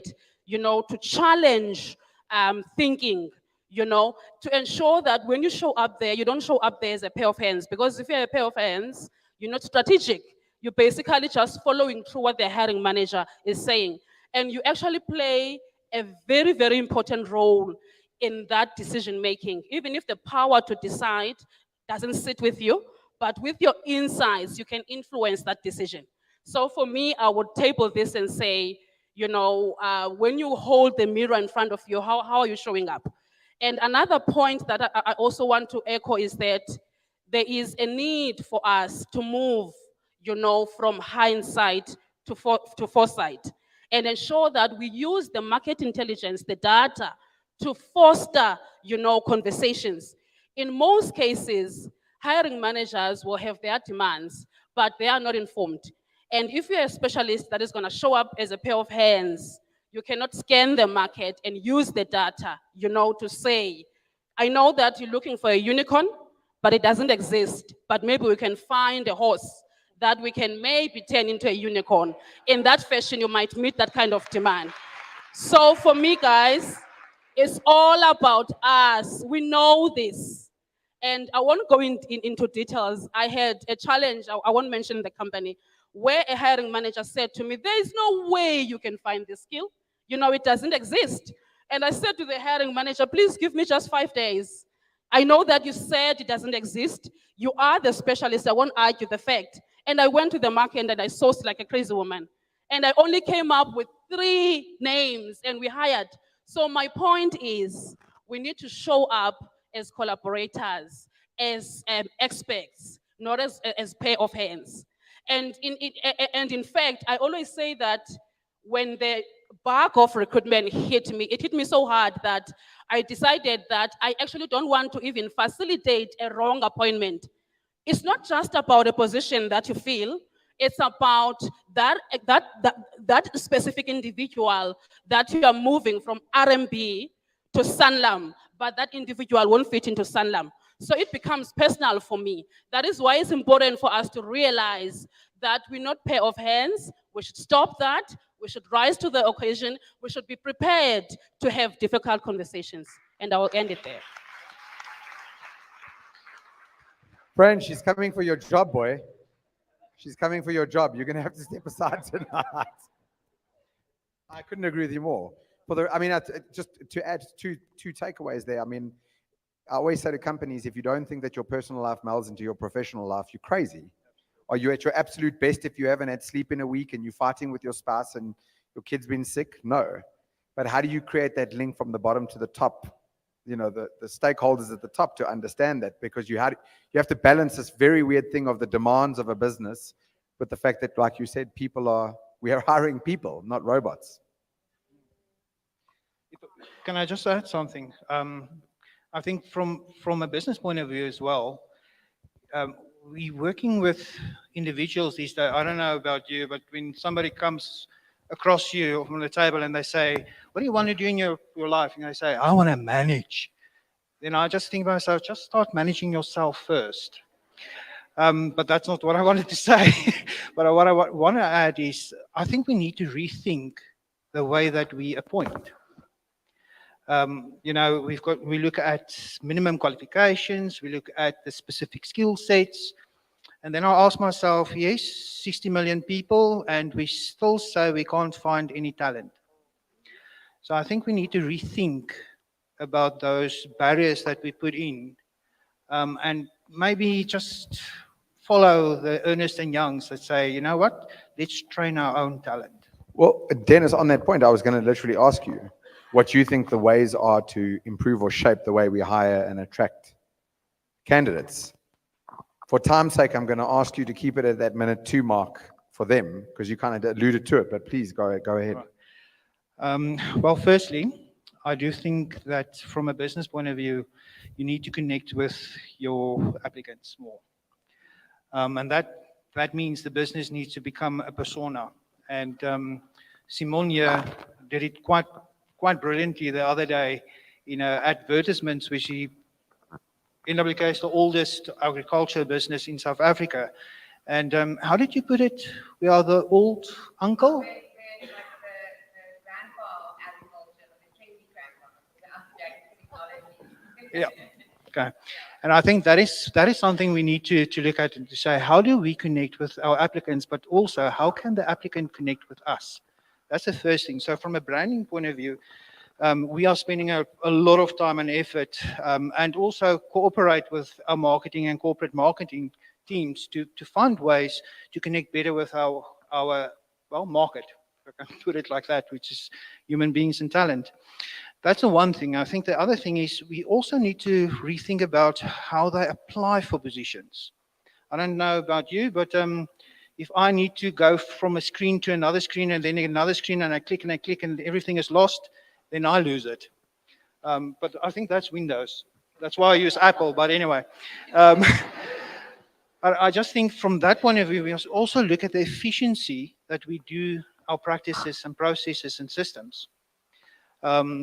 to challenge thinking, to ensure that when you show up there, you don't show up there as a pair of hands. Because if you're a pair of hands, you're not strategic. You're basically just following through what the hiring manager is saying. And you actually play a very, very important role in that decision making, even if the power to decide doesn't sit with you, but with your insights, you can influence that decision. So for me, I would table this and say, when you hold the mirror in front of you, how are you showing up? And another point that I also want to echo is that there is a need for us to move, from hindsight to foresight, and ensure that we use the market intelligence, the data, to foster, conversations. In most cases, hiring managers will have their demands, but they are not informed. And if you're a specialist that is going to show up as a pair of hands, you cannot scan the market and use the data, to say, I know that you're looking for a unicorn, but it doesn't exist. But maybe we can find a horse that we can maybe turn into a unicorn. In that fashion, you might meet that kind of demand. So for me, guys, it's all about us. We know this. And I won't go into details. I had a challenge, I won't mention the company, where a hiring manager said to me, there is no way you can find this skill. It doesn't exist. And I said to the hiring manager, please give me just 5 days. I know that you said it doesn't exist. You are the specialist. I won't argue the fact. And I went to the market and I sourced like a crazy woman. And I only came up with 3 names and we hired. So my point is, we need to show up as collaborators, as experts, not as pair of hands. And in fact, I always say that when the bug of recruitment hit me, it hit me so hard that I decided that I actually don't want to even facilitate a wrong appointment. It's not just about a position that you fill. It's about that specific individual that you are moving from RMB to Sanlam, but that individual won't fit into Sanlam. So it becomes personal for me. That is why it's important for us to realize that we're not pair of hands. We should stop that. We should rise to the occasion. We should be prepared to have difficult conversations. And I will end it there. Fran, she's coming for your job, boy. She's coming for your job. You're going to have to step aside tonight. I couldn't agree with you more. Just to add two takeaways there. I always say to companies, if you don't think that your personal life melds into your professional life, you're crazy. Are you at your absolute best if you haven't had sleep in a week and you're fighting with your spouse and your kid's been sick? No. But how do you create that link from the bottom to the top? The stakeholders at the top to understand that, because you have to balance this very weird thing of the demands of a business with the fact that, like you said, we are hiring people, not robots. Can I just add something? I think from a business point of view as well, we're working with individuals these days. I don't know about you, but when somebody comes across you from the table and they say, what do you want to do in your life? And they say, I want to manage. Then I just think to myself, just start managing yourself first. But that's not what I wanted to say. But what I want to add is, I think we need to rethink the way that we appoint. We look at minimum qualifications, we look at the specific skill sets, and then I ask myself, yes, 60 million people, and we still say we can't find any talent. So I think we need to rethink about those barriers that we put in, and maybe just follow the Ernst & Youngs that say, you know what, let's train our own talent. Well, Dennis, on that point, I was going to literally ask you what you think the ways are to improve or shape the way we hire and attract candidates. For time's sake, I'm going to ask you to keep it at that minute 2 mark for them, because you kind of alluded to it, but please go ahead. Right. Well, firstly, I do think that from a business point of view, you need to connect with your applicants more. And that means the business needs to become a persona. And Simon here did it quite brilliantly the other day in advertisements, which he NWK is the oldest agriculture business in South Africa. And how did you put it? We are the old uncle? Where the grandpa Yeah. Okay. And I think that is something we need to look at and to say, how do we connect with our applicants, but also how can the applicant connect with us? That's the first thing. So from a branding point of view, we are spending a lot of time and effort and also cooperate with our marketing and corporate marketing teams to find ways to connect better with our market, if I can put it like that, which is human beings and talent. That's the one thing. I think the other thing is we also need to rethink about how they apply for positions. I don't know about you, but if I need to go from a screen to another screen and then another screen and I click and everything is lost, then I lose it. But I think that's Windows. That's why I use Apple. But anyway, um, I just think from that point of view, we must also look at the efficiency that we do our practices and processes and systems.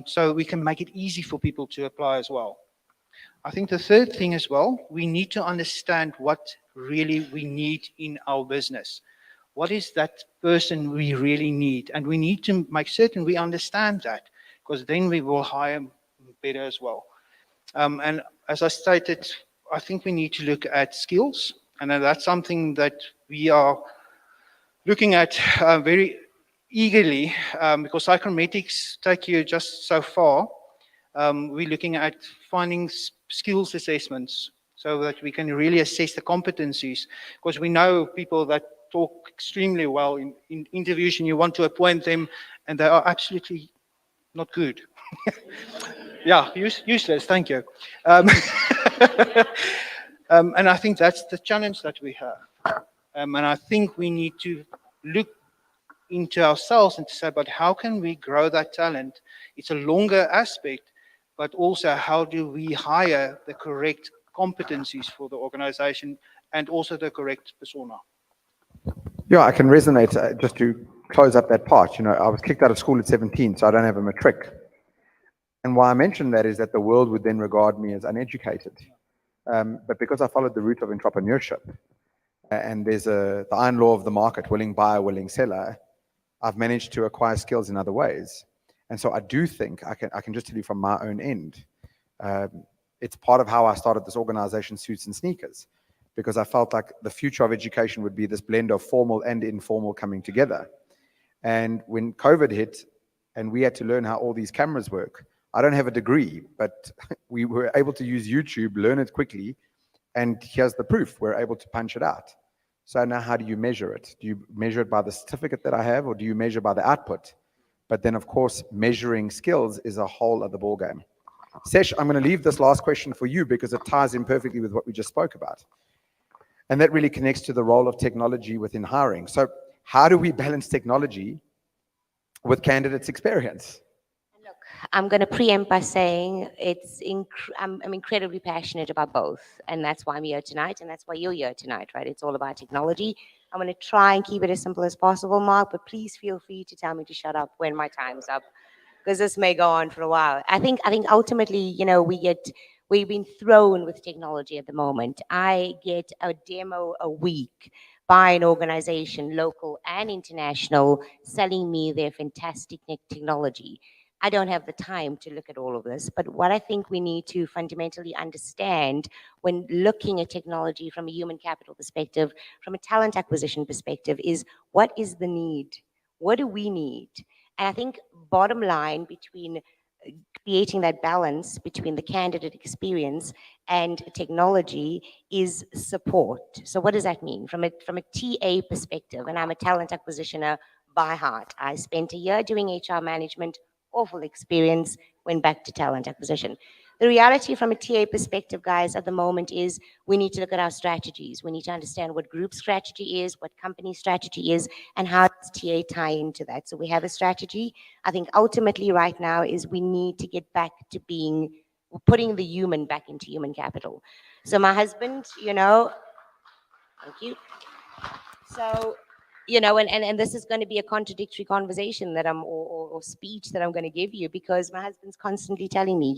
So we can make it easy for people to apply as well. I think the third thing as well, we need to understand what really we need in our business. What is that person we really need? And we need to make certain we understand that, because then we will hire better as well. And as I stated, I think we need to look at skills, and that's something that we are looking at very eagerly, because psychometrics take you just so far. We're looking at finding skills assessments so that we can really assess the competencies, because we know people that talk extremely well in interviews and you want to appoint them and they are absolutely not good. Yeah, useless, thank you. And I think that's the challenge that we have. And I think we need to look into ourselves and to say, but how can we grow that talent? It's a longer aspect, but also how do we hire the correct competencies for the organization and also the correct persona? Yeah, I can resonate. Just to close up that part, I was kicked out of school at 17, so I don't have a matric. And why I mention that is that the world would then regard me as uneducated. But because I followed the route of entrepreneurship, and there's the iron law of the market, willing buyer, willing seller, I've managed to acquire skills in other ways. And so I do think I can just tell you from my own end, it's part of how I started this organization, Suits and Sneakers, because I felt like the future of education would be this blend of formal and informal coming together. And when COVID hit and we had to learn how all these cameras work, I don't have a degree, but we were able to use YouTube, learn it quickly, and here's the proof. We're able to punch it out. So now how do you measure it? Do you measure it by the certificate that I have, or do you measure by the output? But then, of course, measuring skills is a whole other ballgame. Sesh, I'm going to leave this last question for you because it ties in perfectly with what we just spoke about. And that really connects to the role of technology within hiring. So how do we balance technology with candidates' experience? Look, I'm going to preempt by saying I'm incredibly passionate about both, and that's why I'm here tonight, and that's why you're here tonight, right? It's all about technology. I'm going to try and keep it as simple as possible, Mark, but please feel free to tell me to shut up when my time's up, because this may go on for a while. I think ultimately, we've been thrown with technology at the moment. I get a demo a week by an organization, local and international, selling me their fantastic technology. I don't have the time to look at all of this, but what I think we need to fundamentally understand when looking at technology from a human capital perspective, from a talent acquisition perspective, is what is the need? What do we need? And I think bottom line between creating that balance between the candidate experience and technology is support. So what does that mean? From a TA perspective, and I'm a talent acquisitioner by heart. I spent a year doing HR management, awful experience, went back to talent acquisition. The reality from a TA perspective, guys, at the moment is we need to look at our strategies. We need to understand what group strategy is, what company strategy is, and how does TA tie into that. So we have a strategy. I think ultimately right now is we need to get back to putting the human back into human capital. So my husband, thank you. So, and this is going to be a contradictory conversation that or speech that I'm going to give you, because my husband's constantly telling me,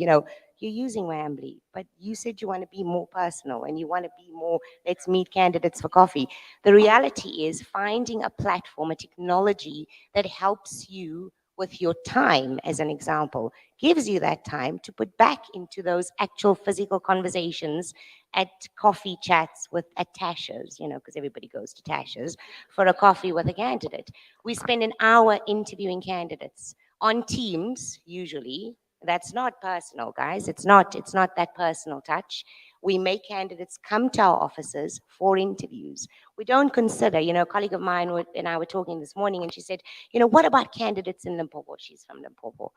you're using Wamly, but you said you want to be more personal and you want to be more, let's meet candidates for coffee. The reality is finding a platform, a technology that helps you with your time, as an example, gives you that time to put back into those actual physical conversations at coffee chats at Tasha's, because everybody goes to Tasha's for a coffee with a candidate. We spend an hour interviewing candidates on Teams, usually. That's not personal, guys. It's not that personal touch. We make candidates come to our offices for interviews. We don't consider, a colleague of mine and I were talking this morning, and she said, what about candidates in Limpopo? She's from Limpopo.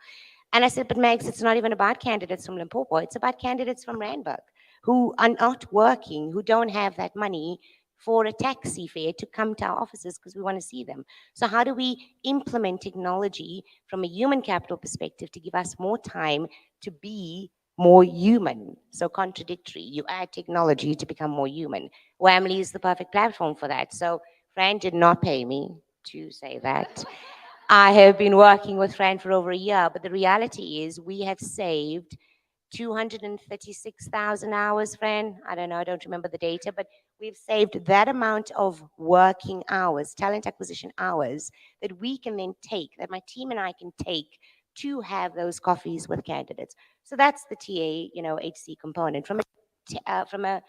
And I said, but Megs, it's not even about candidates from Limpopo. It's about candidates from Randburg who are not working, who don't have that money for a taxi fare to come to our offices because we want to see them. So how do we implement technology from a human capital perspective to give us more time to be more human? So contradictory. You add technology to become more human. Wamly is the perfect platform for that. So Fran did not pay me to say that. I have been working with Fran for over a year, but the reality is we have saved 236,000 hours, Fran. I don't know, I don't remember the data, but we've saved that amount of working hours, talent acquisition hours, that we can then take, that my team and I can take to have those coffees with candidates. So that's the TA, HC component. From a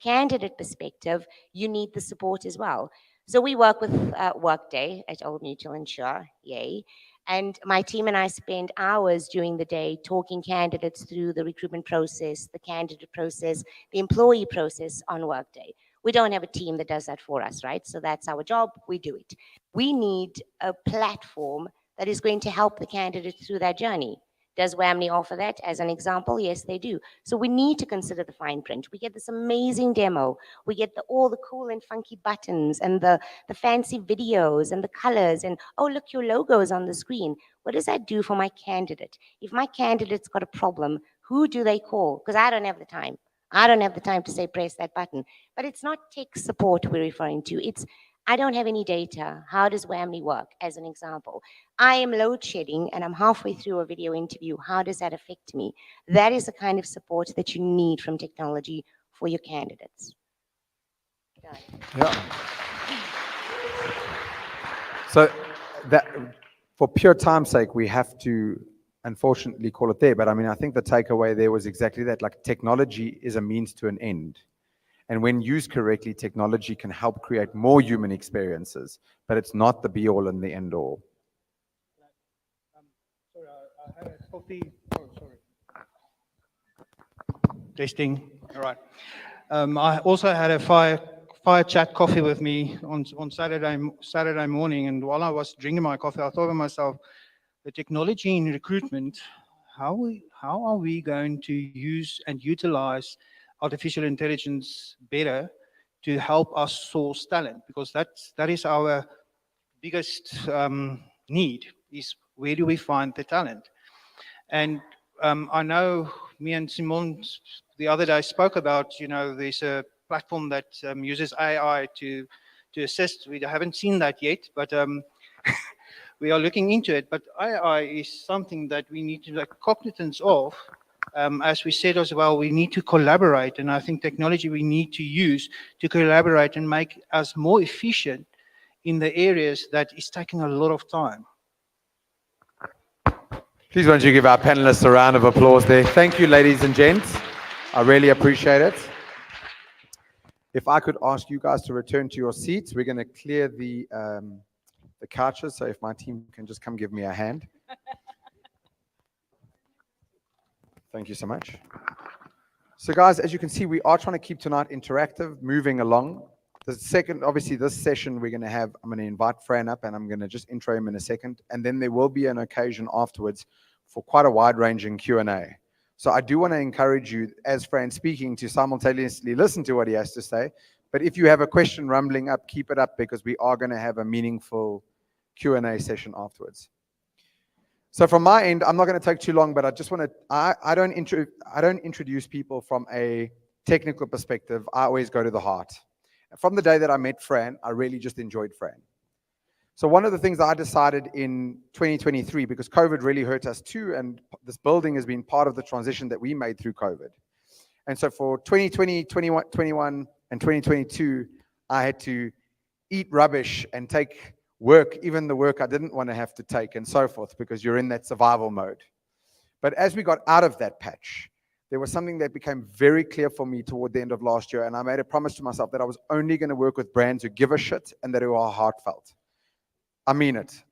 candidate perspective, you need the support as well. So we work with Workday at Old Mutual Insure, yay. And my team and I spend hours during the day talking candidates through the recruitment process, the candidate process, the employee process on Workday. We don't have a team that does that for us, right? So that's our job, we do it. We need a platform that is going to help the candidate through that journey. Does Wamly offer that as an example? Yes, they do. So we need to consider the fine print. We get this amazing demo. We get all the cool and funky buttons and the fancy videos and the colors and, oh, look, your logo is on the screen. What does that do for my candidate? If my candidate's got a problem, who do they call? Because I don't have the time. I don't have the time to say, press that button. But it's not tech support we're referring to. It's, I don't have any data. How does Wamly work, as an example? I am load shedding and I'm halfway through a video interview. How does that affect me? That is the kind of support that you need from technology for your candidates. Done. Yeah. So that, for pure time's sake, we have to unfortunately call it there. But I mean, I think the takeaway there was exactly that. Like, technology is a means to an end. And when used correctly, technology can help create more human experiences, but it's not the be all and the end all. Sorry, I had a coffee. Oh, sorry. Testing. All right. I also had a fire chat coffee with me on Saturday morning, and while I was drinking my coffee, I thought to myself, the technology in recruitment, how are we going to use and utilize artificial intelligence better to help us source talent? Because that is our biggest need, is where do we find the talent? And I know me and Simon the other day spoke about, there's a platform that uses AI to assist. We haven't seen that yet, but we are looking into it. But AI is something that we need to take cognizance of. As we said as well, we need to collaborate, and I think technology we need to use to collaborate and make us more efficient in the areas that is taking a lot of time. Please won't you give our panelists a round of applause there. Thank you, ladies and gents. I really appreciate it. If I could ask you guys to return to your seats, we're going to clear the couches. So if my team can just come give me a hand. Thank you so much. So guys, as you can see, we are trying to keep tonight interactive, moving along. The second, obviously this session we're going to have, I'm going to invite Fran up and I'm going to just intro him in a second. And then there will be an occasion afterwards for quite a wide-ranging Q&A. So I do want to encourage you, as Fran's speaking, to simultaneously listen to what he has to say. But if you have a question rumbling up, keep it up, because we are going to have a meaningful Q&A session afterwards. So from my end, I'm not going to take too long, but I just want to, I don't introduce people from a technical perspective. I always go to the heart. From the day that I met Fran, I really just enjoyed Fran. So one of the things I decided in 2023, because COVID really hurt us too, and this building has been part of the transition that we made through COVID. And so for 2020, 21, and 2022, I had to eat rubbish and take work, even the work I didn't want to have to take and so forth, because you're in that survival mode. But as we got out of that patch, there was something that became very clear for me toward the end of last year, and I made a promise to myself that I was only going to work with brands who give a shit and that who are heartfelt. I mean it.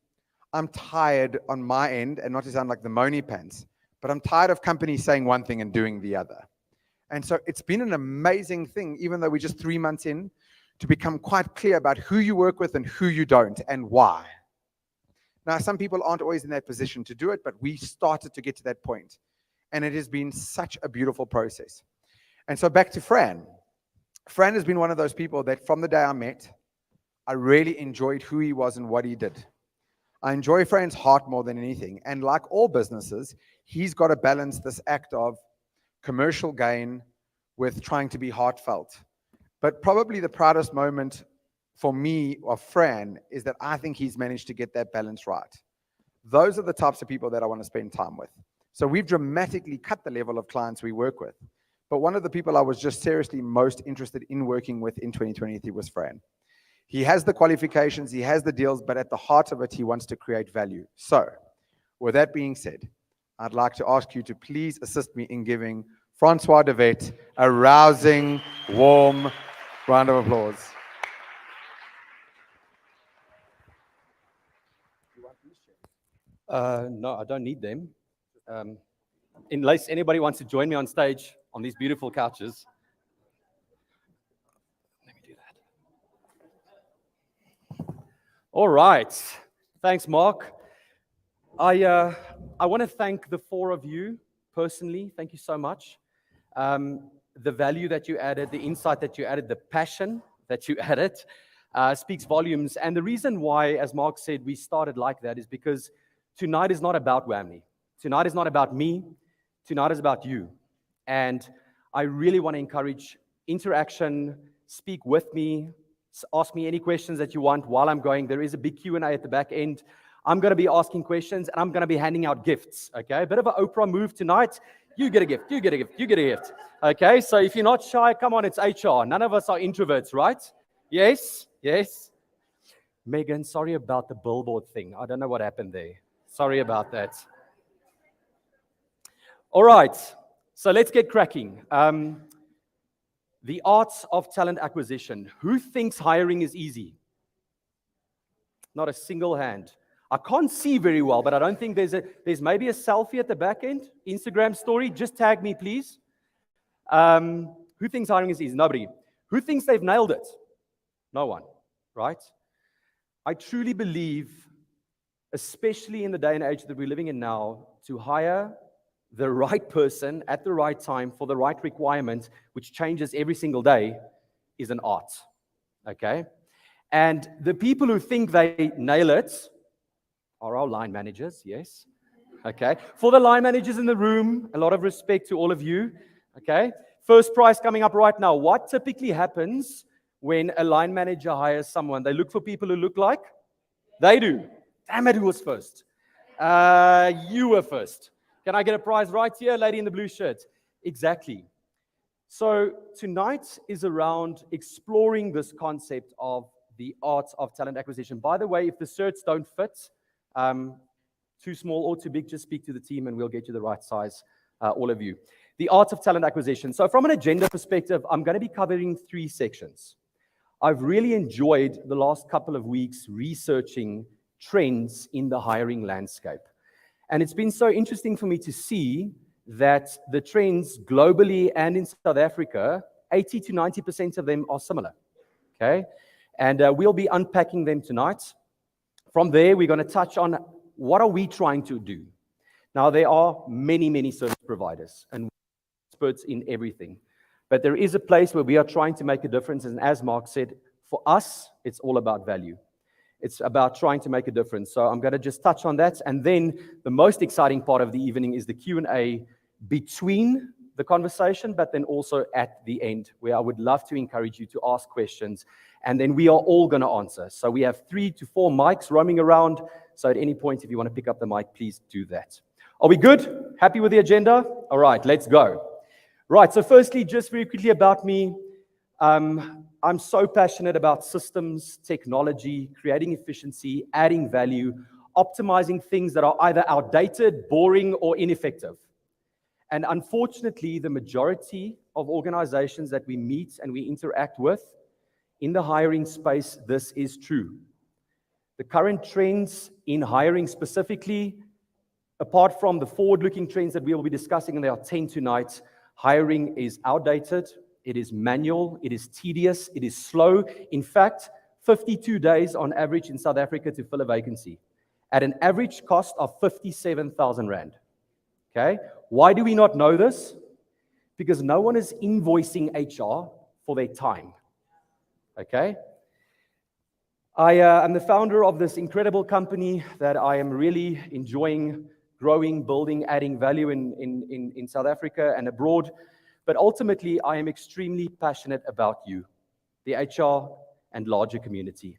I'm tired on my end, and not to sound like the moany pants, but I'm tired of companies saying one thing and doing the other. And so it's been an amazing thing, even though we're just 3 months in, to become quite clear about who you work with and who you don't and why. Now, some people aren't always in that position to do it, but we started to get to that point. And it has been such a beautiful process. And so back to Fran. Fran has been one of those people that from the day I met, I really enjoyed who he was and what he did. I enjoy Fran's heart more than anything. And like all businesses, he's got to balance this act of commercial gain with trying to be heartfelt. But probably the proudest moment for me of Fran is that I think he's managed to get that balance right. Those are the types of people that I want to spend time with. So we've dramatically cut the level of clients we work with. But one of the people I was just seriously most interested in working with in 2023 was Fran. He has the qualifications, he has the deals, but at the heart of it, he wants to create value. So with that being said, I'd like to ask you to please assist me in giving Francois de Wet a rousing, warm round of applause. No, I don't need them. Unless anybody wants to join me on stage on these beautiful couches. Let me do that. All right. Thanks, Mark. I want to thank the four of you personally. Thank you so much. The value that you added, the insight that you added, the passion that you added speaks volumes. And the reason why, as Mark said, we started like that is because tonight is not about Wamly. Tonight is not about me. Tonight is about you. And I really want to encourage interaction. Speak with me. Ask me any questions that you want while I'm going. There is a big Q&A at the back end. I'm going to be asking questions, and I'm going to be handing out gifts, okay? A bit of an Oprah move tonight. You get a gift, you get a gift, you get a gift. Okay, so if you're not shy, come on, it's HR. None of us are introverts, right? Yes, yes. Megan, sorry about the billboard thing. I don't know what happened there. Sorry about that. All right, so let's get cracking. The art of talent acquisition. Who thinks hiring is easy? Not a single hand. I can't see very well, but I don't think there's maybe a selfie at the back end. Instagram story, just tag me, please. Who thinks hiring is easy? Nobody. Who thinks they've nailed it? No one, right? I truly believe, especially in the day and age that we're living in now, to hire the right person at the right time for the right requirement, which changes every single day, is an art, okay? And the people who think they nail it are our line managers, yes, okay? For the line managers in the room, a lot of respect to all of you, okay? First prize coming up right now. What typically happens when a line manager hires someone? They look for people who look like they do. Damn it, who was first? You were first. Can I get a prize right here, lady in the blue shirt? Exactly. So tonight is around exploring this concept of the art of talent acquisition. By the way, if the shirts don't fit, too small or too big, just speak to the team and we'll get you the right size, all of you. The art of talent acquisition. So from an agenda perspective, I'm going to be covering 3 sections. I've really enjoyed the last couple of weeks researching trends in the hiring landscape. And it's been so interesting for me to see that the trends globally and in South Africa, 80 to 90% of them are similar, okay? And we'll be unpacking them tonight. From there, we're going to touch on what are we trying to do. Now, there are many, many service providers and experts in everything. But there is a place where we are trying to make a difference. And as Mark said, for us, it's all about value. It's about trying to make a difference. So I'm going to just touch on that. And then the most exciting part of the evening is the Q&A between the conversation, but then also at the end, where I would love to encourage you to ask questions. And then we are all going to answer. So we have 3 to 4 mics roaming around. So at any point, if you want to pick up the mic, please do that. Are we good? Happy with the agenda? All right, let's go. Right, so firstly, just very quickly about me. I'm so passionate about systems, technology, creating efficiency, adding value, optimizing things that are either outdated, boring, or ineffective. And unfortunately, the majority of organizations that we meet and we interact with in the hiring space, this is true. The current trends in hiring specifically, apart from the forward-looking trends that we will be discussing, and there are 10 tonight, hiring is outdated, it is manual, it is tedious, it is slow. In fact, 52 days on average in South Africa to fill a vacancy, at an average cost of 57,000 Rand. Okay? Why do we not know this? Because no one is invoicing HR for their time. Okay? I am the founder of this incredible company that I am really enjoying growing, building, adding value in South Africa and abroad. But ultimately, I am extremely passionate about you, the HR and larger community.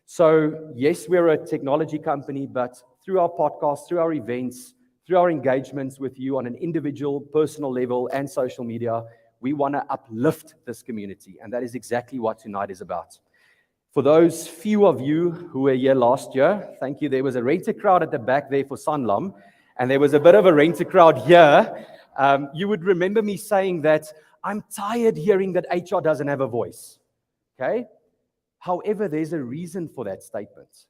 So yes, we're a technology company, but through our podcasts, through our events, through our engagements with you on an individual, personal level and social media, we want to uplift this community. And that is exactly what tonight is about. For those few of you who were here last year, thank you. There was a renter crowd at the back there for Sanlam, and there was a bit of a renter crowd here. You would remember me saying that I'm tired hearing that HR doesn't have a voice. Okay? However, there's a reason for that statement.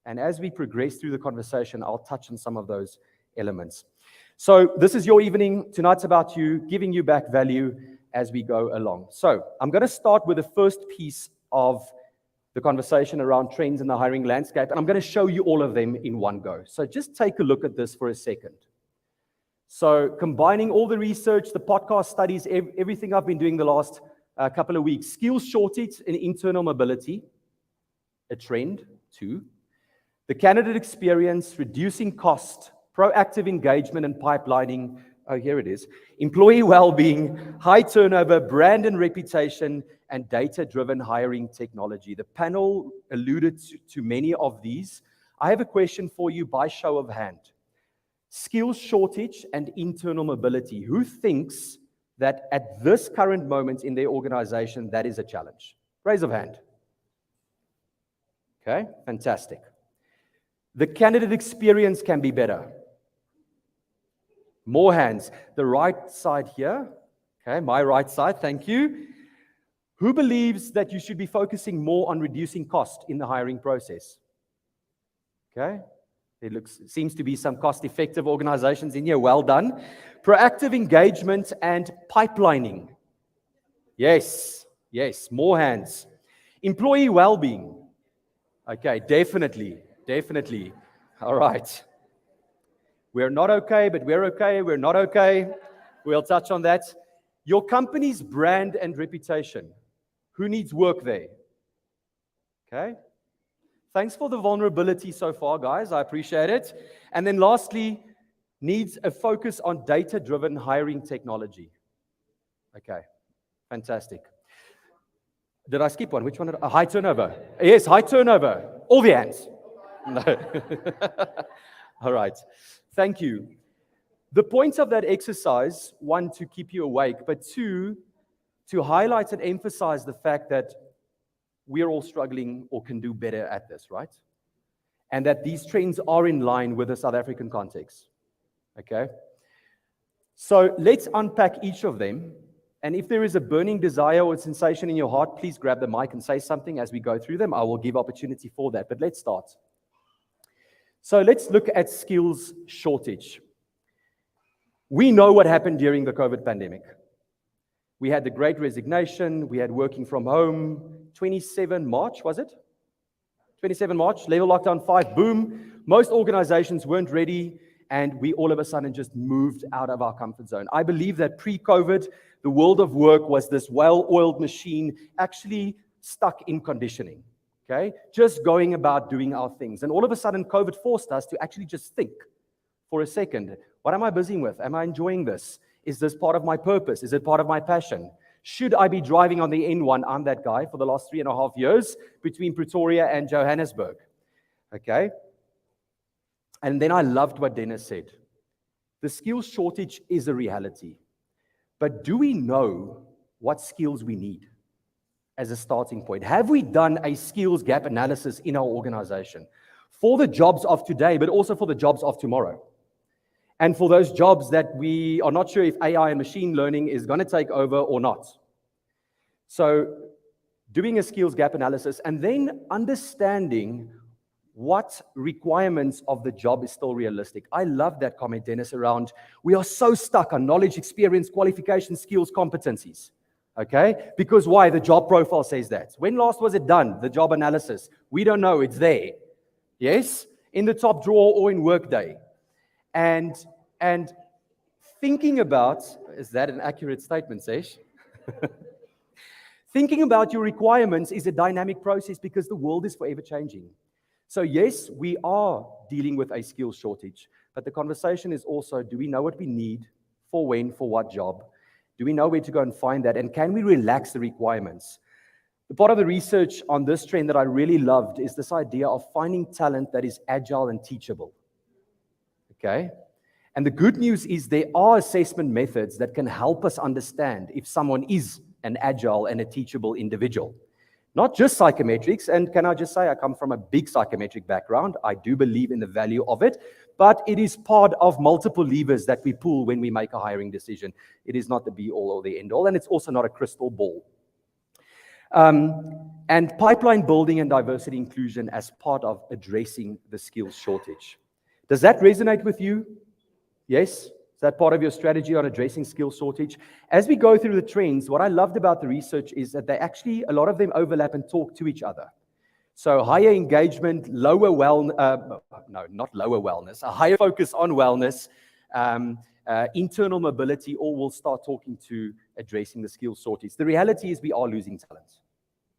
And as we progress through the conversation, I'll touch on some of those elements. So this is your evening. Tonight's about you, giving you back value as we go along. So I'm going to start with the first piece of the conversation around trends in the hiring landscape, and I'm going to show you all of them in one go. So just take a look at this for a second. So combining all the research, the podcast studies, everything I've been doing the last couple of weeks, skills shortage and internal mobility, a trend, 2. The candidate experience, reducing cost, proactive engagement and pipelining, oh, here it is, employee well-being, high turnover, brand and reputation, and data-driven hiring technology. The panel alluded to many of these. I have a question for you by show of hand. Skills shortage and internal mobility. Who thinks that at this current moment in their organization, that is a challenge? Raise of hand. Okay, fantastic. The candidate experience can be better. More hands. The right side here. Okay, my right side, thank you. Who believes that you should be focusing more on reducing cost in the hiring process? Okay, seems to be some cost-effective organizations in here. Well done. Proactive engagement and pipelining. Yes, yes, more hands. Employee well-being. Okay, definitely. All right. We're not okay, but we're okay. We're not okay. We'll touch on that. Your company's brand and reputation. Who needs work there? Okay. Thanks for the vulnerability so far, guys. I appreciate it. And then lastly, needs a focus on data-driven hiring technology. Okay. Fantastic. Did I skip one? Which one? High turnover. Yes, high turnover. All the hands. No. All right. Thank you. The point of that exercise, 1, to keep you awake, but 2, to highlight and emphasize the fact that we're all struggling or can do better at this, right? And that these trends are in line with the South African context. Okay? So let's unpack each of them. And if there is a burning desire or sensation in your heart, please grab the mic and say something as we go through them. I will give opportunity for that. But let's start. So let's look at skills shortage. We know what happened during the COVID pandemic. We had the Great Resignation. We had working from home. 27 March, was it? 27 March, level lockdown 5, boom. Most organizations weren't ready, and we all of a sudden just moved out of our comfort zone. I believe that pre-COVID, the world of work was this well-oiled machine actually stuck in conditioning, okay? Just going about doing our things. And all of a sudden, COVID forced us to actually just think for a second. What am I busy with? Am I enjoying this? Is this part of my purpose? Is it part of my passion? Should I be driving on the N1? I'm that guy for the last 3.5 years between Pretoria and Johannesburg. Okay? And then I loved what Dennis said. The skills shortage is a reality. But do we know what skills we need? as a starting point? Have we done a skills gap analysis in our organization for the jobs of today, but also for the jobs of tomorrow? And for those jobs that we are not sure if AI and machine learning is going to take over or not. So doing a skills gap analysis and then understanding what requirements of the job is still realistic. I love that comment, Dennis, around we are so stuck on knowledge, experience, qualifications, skills, competencies. Okay? Because why? The job profile says that. When last was it done, the job analysis? We don't know. It's there. Yes? In the top drawer or in Workday. And thinking about, is that an accurate statement, Sesh? Thinking about your requirements is a dynamic process because the world is forever changing. So yes, we are dealing with a skills shortage, but the conversation is also, do we know what we need, for when, for what job? Do we know where to go and find that? And can we relax the requirements? The part of the research on this trend that I really loved is this idea of finding talent that is agile and teachable. Okay? And the good news is there are assessment methods that can help us understand if someone is an agile and a teachable individual. Not just psychometrics, and can I just say I come from a big psychometric background. I do believe in the value of it, but it is part of multiple levers that we pull when we make a hiring decision. It is not the be-all or the end-all, and it's also not a crystal ball. And pipeline building and diversity inclusion as part of addressing the skills shortage. Does that resonate with you? Yes? Is that part of your strategy on addressing skills shortage? As we go through the trends, what I loved about the research is that they actually, a lot of them overlap and talk to each other. So higher engagement, lower not lower wellness, a higher focus on wellness, internal mobility, all will start talking to addressing the skills shortage. The reality is we are losing talent.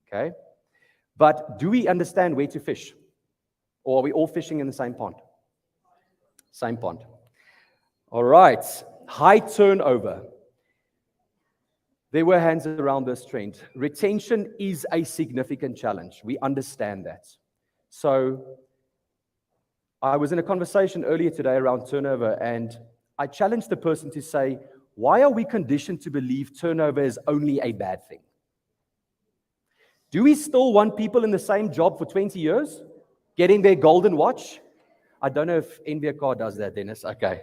Okay? But do we understand where to fish? Or are we all fishing in the same pond? Same pond. All right, high turnover. There were hands around this trend. Retention is a significant challenge. We understand that. So I was in a conversation earlier today around turnover, and I challenged the person to say, why are we conditioned to believe turnover is only a bad thing? Do we still want people in the same job for 20 years, getting their golden watch? I don't know if NVK does that, Dennis. Okay.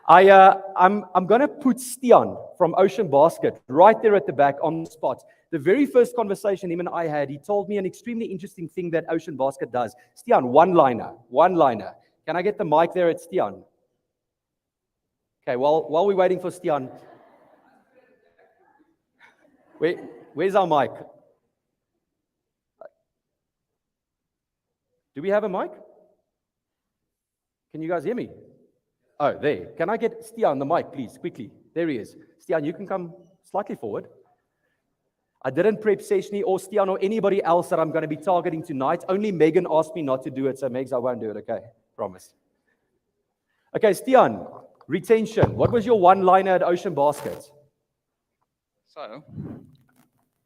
I'm going to put Stian from Ocean Basket right there at the back on the spot. The very first conversation him and I had, he told me an extremely interesting thing that Ocean Basket does. Stian, one-liner. Can I get the mic there at Stian? Okay, while we're waiting for Stian, where's our mic? Do we have a mic? Can you guys hear me? Oh, there. Can I get Stian the mic, please, quickly? There he is. Stian, you can come slightly forward. I didn't prep Seshni or Stian or anybody else that I'm going to be targeting tonight. Only Megan asked me not to do it, so Megs, I won't do it, okay? Promise. Okay, Stian, retention. What was your one-liner at Ocean Basket? So,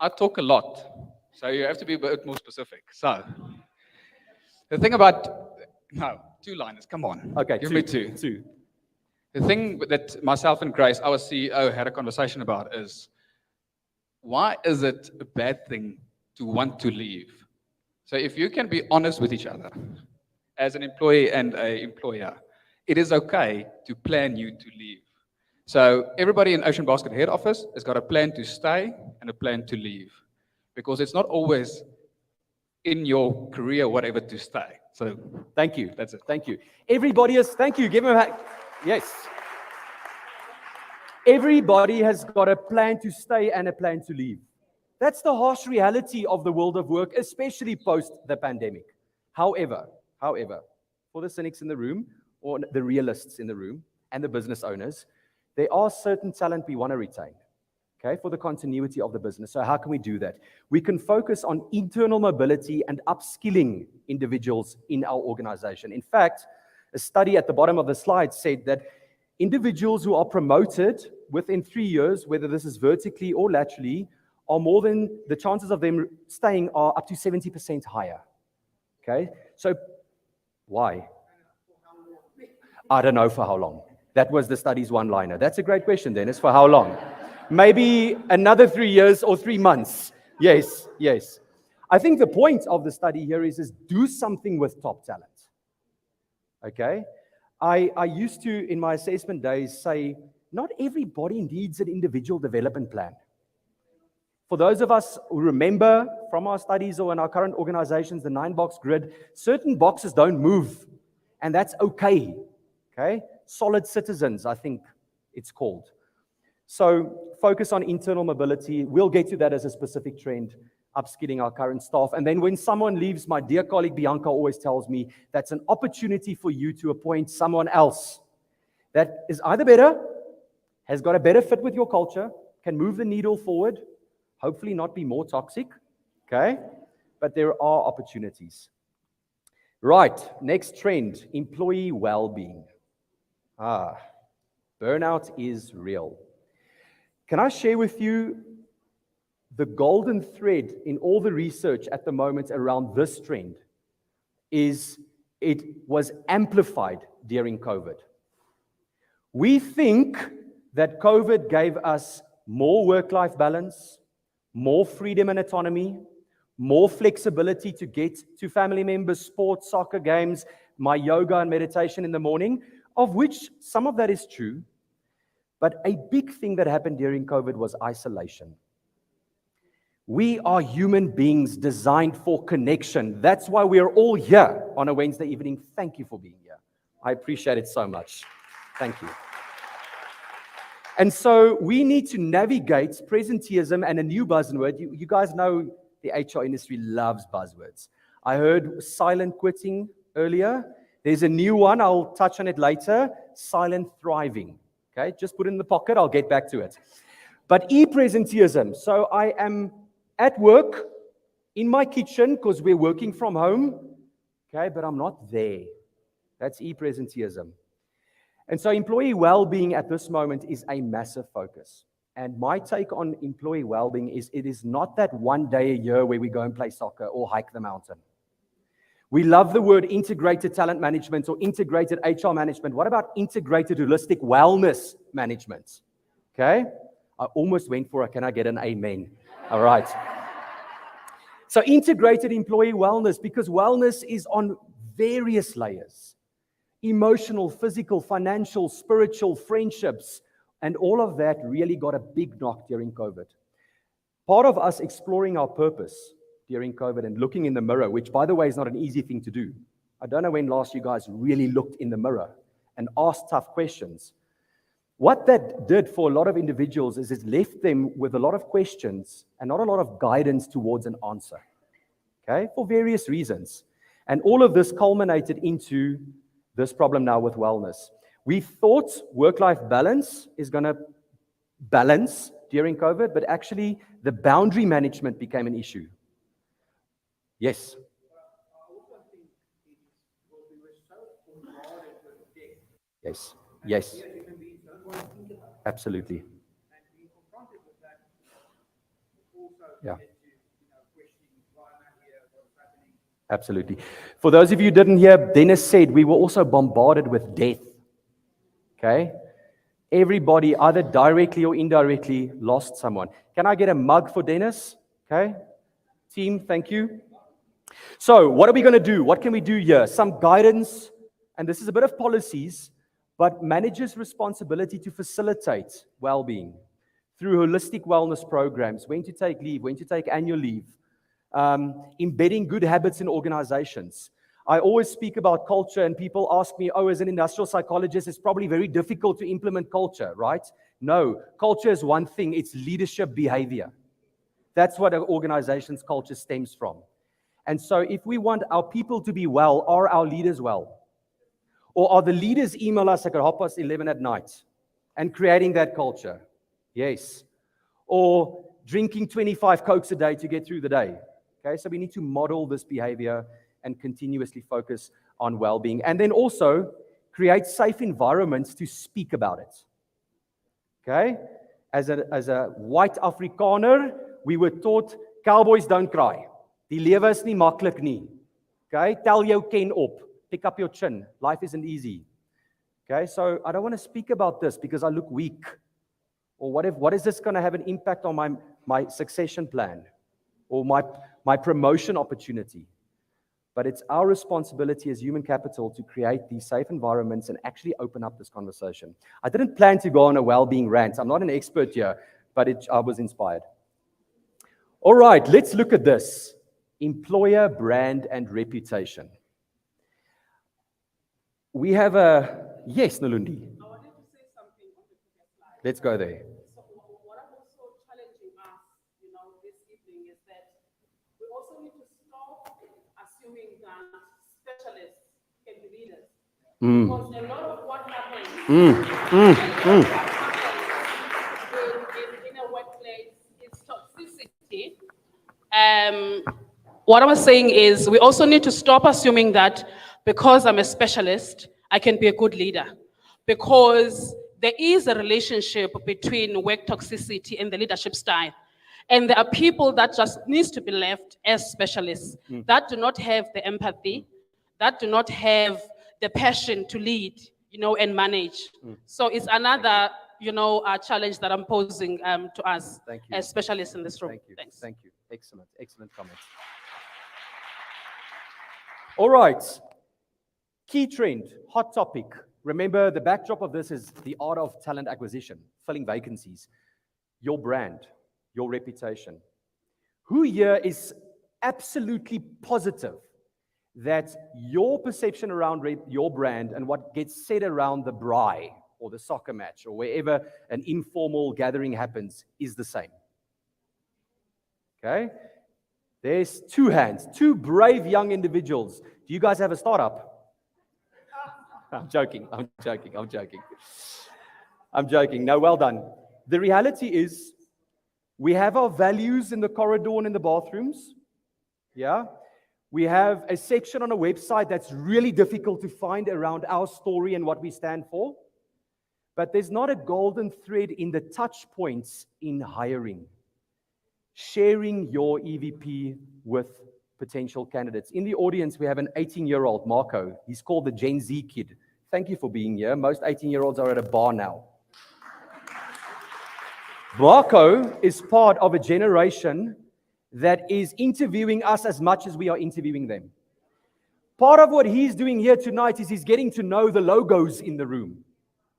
I talk a lot, so you have to be a bit more specific. So, the thing about, no, two-liners, come on. Okay, Give me two. Two. The thing that myself and Grace, our CEO, had a conversation about is, why is it a bad thing to want to leave? So if you can be honest with each other, as an employee and an employer, it is okay to plan you to leave. So everybody in Ocean Basket head office has got a plan to stay and a plan to leave. Because it's not always in your career, whatever, to stay. So thank you. That's it. Thank you. Everybody is, thank you. Give him a hand. Yes. Everybody has got a plan to stay and a plan to leave. That's the harsh reality of the world of work, especially post the pandemic. However, for the cynics in the room, or the realists in the room, and the business owners, there are certain talent we want to retain, okay, for the continuity of the business. So how can we do that? We can focus on internal mobility and upskilling individuals in our organization. In fact, a study at the bottom of the slide said that individuals who are promoted within 3 years, whether this is vertically or laterally, are more than, the chances of them staying are up to 70% higher. Okay? So, why? I don't know for how long. That was the study's one-liner. That's a great question, Dennis. For how long? Maybe another 3 years or 3 months. Yes, yes. I think the point of the study here is do something with top talent. Okay? I used to, in my assessment days, say, not everybody needs an individual development plan. For those of us who remember from our studies or in our current organizations, the 9-box grid, certain boxes don't move, and that's okay. Okay? Solid citizens, I think it's called. So focus on internal mobility. We'll get to that as a specific trend, upskilling our current staff. And then when someone leaves, my dear colleague Bianca always tells me that's an opportunity for you to appoint someone else that is either better, has got a better fit with your culture, can move the needle forward, hopefully not be more toxic, okay? But there are opportunities. Right, next trend, employee well-being. Burnout is real. Can I share with you the golden thread in all the research at the moment around this trend is it was amplified during COVID. We think that COVID gave us more work-life balance, more freedom and autonomy, more flexibility to get to family members, sports, soccer games, my yoga and meditation in the morning, of which some of that is true. But a big thing that happened during COVID was isolation. We are human beings designed for connection. That's why we are all here on a Wednesday evening. Thank you for being here. I appreciate it so much. Thank you. And so we need to navigate presenteeism and a new buzzword. You guys know the HR industry loves buzzwords. I heard silent quitting earlier. There's a new one. I'll touch on it later. Silent thriving. Okay, just put it in the pocket. I'll get back to it. But e-presenteeism. So I am at work in my kitchen because we're working from home. Okay, but I'm not there. That's e-presenteeism. And so employee well-being at this moment is a massive focus. And my take on employee well-being is it is not that one day a year where we go and play soccer or hike the mountain. We love the word integrated talent management or integrated HR management. What about integrated holistic wellness management? Okay? I almost went for a, can I get an amen? All right. So integrated employee wellness, because wellness is on various layers. Emotional, physical, financial, spiritual, friendships, and all of that really got a big knock during COVID. Part of us exploring our purpose during COVID and looking in the mirror, which, by the way, is not an easy thing to do. I don't know when last you guys really looked in the mirror and asked tough questions. What that did for a lot of individuals is it left them with a lot of questions and not a lot of guidance towards an answer, okay, for various reasons. And all of this culminated into this problem now with wellness. We thought work-life balance is going to balance during COVID, but actually the boundary management became an issue. Yes? Yes, yes. Absolutely. Yeah. Absolutely. For those of you who didn't hear, Dennis said we were also bombarded with death. Okay? Everybody, either directly or indirectly, lost someone. Can I get a mug for Dennis? Okay? Team, thank you. So, what are we going to do? What can we do here? Some guidance, and this is a bit of policies, but managers' responsibility to facilitate well-being through holistic wellness programs, when to take leave, when to take annual leave, embedding good habits in organizations. I always speak about culture, and people ask me, as an industrial psychologist, it's probably very difficult to implement culture, right? No, culture is one thing, it's leadership behavior. That's what an organization's culture stems from. And so if we want our people to be well, are our leaders well? Or are the leaders email us at 11:30 at night and creating that culture? Yes. Or drinking 25 Cokes a day to get through the day. Okay, so we need to model this behavior and continuously focus on well-being. And then also create safe environments to speak about it. Okay? As a white Afrikaner, we were taught, cowboys don't cry. Die lewe is nie maklik nie. Okay? Tel jou ken op. Pick up your chin. Life isn't easy. Okay? So I don't want to speak about this because I look weak. Or what is this going to have an impact on my succession plan? or my promotion opportunity. But it's our responsibility as human capital to create these safe environments and actually open up this conversation. I didn't plan to go on a well-being rant. I'm not an expert here, but I was inspired. All right, let's look at this. Employer brand and reputation. We have yes, Nalundi. I wanted to say something on the previous slide. Let's go there. So what I'm also challenging us, this evening is that we also need to stop assuming that specialists can be leaders. Because a lot of what happens, in a workplace is toxicity. What I was saying is we also need to stop assuming that because I'm a specialist, I can be a good leader. Because there is a relationship between work toxicity and the leadership style. And there are people that just needs to be left as specialists that do not have the empathy, that do not have the passion to lead, and manage. So it's another, challenge that I'm posing to us as specialists in this room. Thank you. Thanks. Thank you. Excellent comments. All right. Key trend, hot topic. Remember, the backdrop of this is the art of talent acquisition, filling vacancies, your brand, your reputation. Who here is absolutely positive that your perception around your brand and what gets said around the braai or the soccer match or wherever an informal gathering happens is the same? Okay? There's two hands, two brave young individuals. Do you guys have a startup? I'm joking. No, well done. The reality is we have our values in the corridor and in the bathrooms. Yeah. We have a section on a website that's really difficult to find around our story and what we stand for. But there's not a golden thread in the touch points in hiring. Sharing your EVP with potential candidates. In the audience, we have an 18-year-old, Marco. He's called the Gen Z kid. Thank you for being here. Most 18-year-olds are at a bar now. Marco is part of a generation that is interviewing us as much as we are interviewing them. Part of what he's doing here tonight is he's getting to know the logos in the room,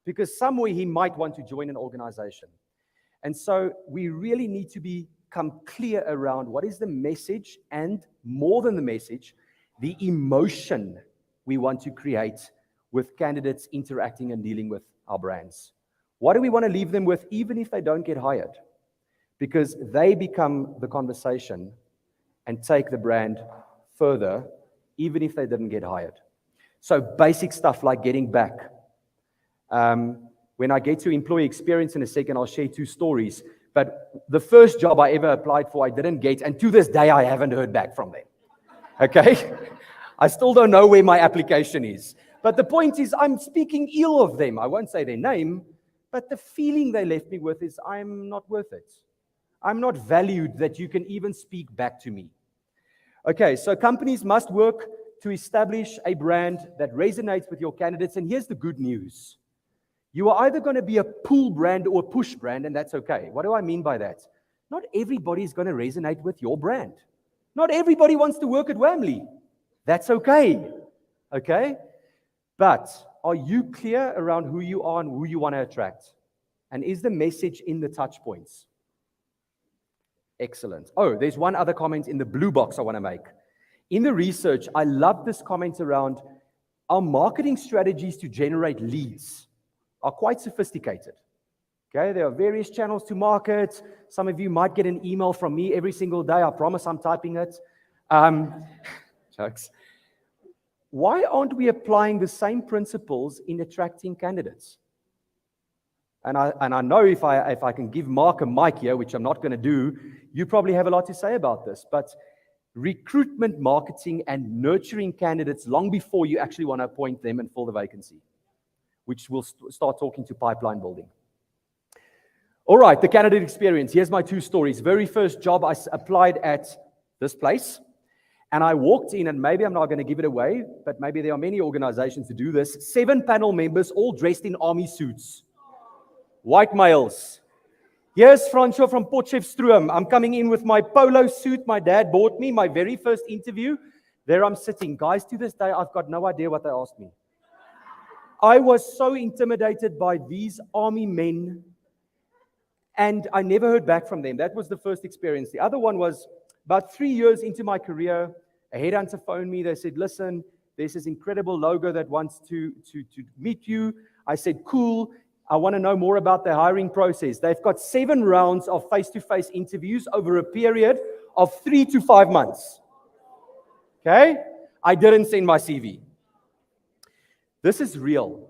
because somewhere he might want to join an organization. And so we really need to become clear around what is the message, and more than the message, the emotion we want to create with candidates interacting and dealing with our brands. What do we want to leave them with, even if they don't get hired? Because they become the conversation and take the brand further, even if they didn't get hired. So basic stuff like getting back. When I get to employee experience in a second, I'll share two stories. But the first job I ever applied for, I didn't get, and to this day, I haven't heard back from them. Okay? I still don't know where my application is. But the point is, I'm speaking ill of them. I won't say their name, but the feeling they left me with is, I'm not worth it. I'm not valued that you can even speak back to me. Okay, so companies must work to establish a brand that resonates with your candidates. And here's the good news. You are either going to be a pull brand or a push brand, and that's okay. What do I mean by that? Not everybody is going to resonate with your brand. Not everybody wants to work at Wamly. That's okay. Okay? But are you clear around who you are and who you want to attract? And is the message in the touch points? Excellent. Oh, there's one other comment in the blue box I want to make. In the research, I love this comment around our marketing strategies to generate leads are quite sophisticated. Okay, there are various channels to market. Some of you might get an email from me every single day. I promise I'm typing it. Jokes. Why aren't we applying the same principles in attracting candidates? And I know if I can give Mark a mic here, which I'm not going to do, you probably have a lot to say about this. But recruitment marketing and nurturing candidates long before you actually want to appoint them and fill the vacancy, which we'll start talking to pipeline building. All right, the candidate experience. Here's my two stories. Very first job, I applied at this place. And I walked in, and maybe I'm not going to give it away, but maybe there are many organizations who do this. 7 panel members, all dressed in army suits. White males. Here's Francois from Potchefstroom. I'm coming in with my polo suit my dad bought me, my very first interview. There I'm sitting. Guys, to this day, I've got no idea what they asked me. I was so intimidated by these army men, and I never heard back from them. That was the first experience. The other one was about 3 years into my career, a headhunter phoned me. They said, listen, there's this incredible logo that wants to meet you. I said, cool. I want to know more about the hiring process. They've got 7 rounds of face-to-face interviews over a period of 3 to 5 months. Okay? I didn't send my CV. This is real.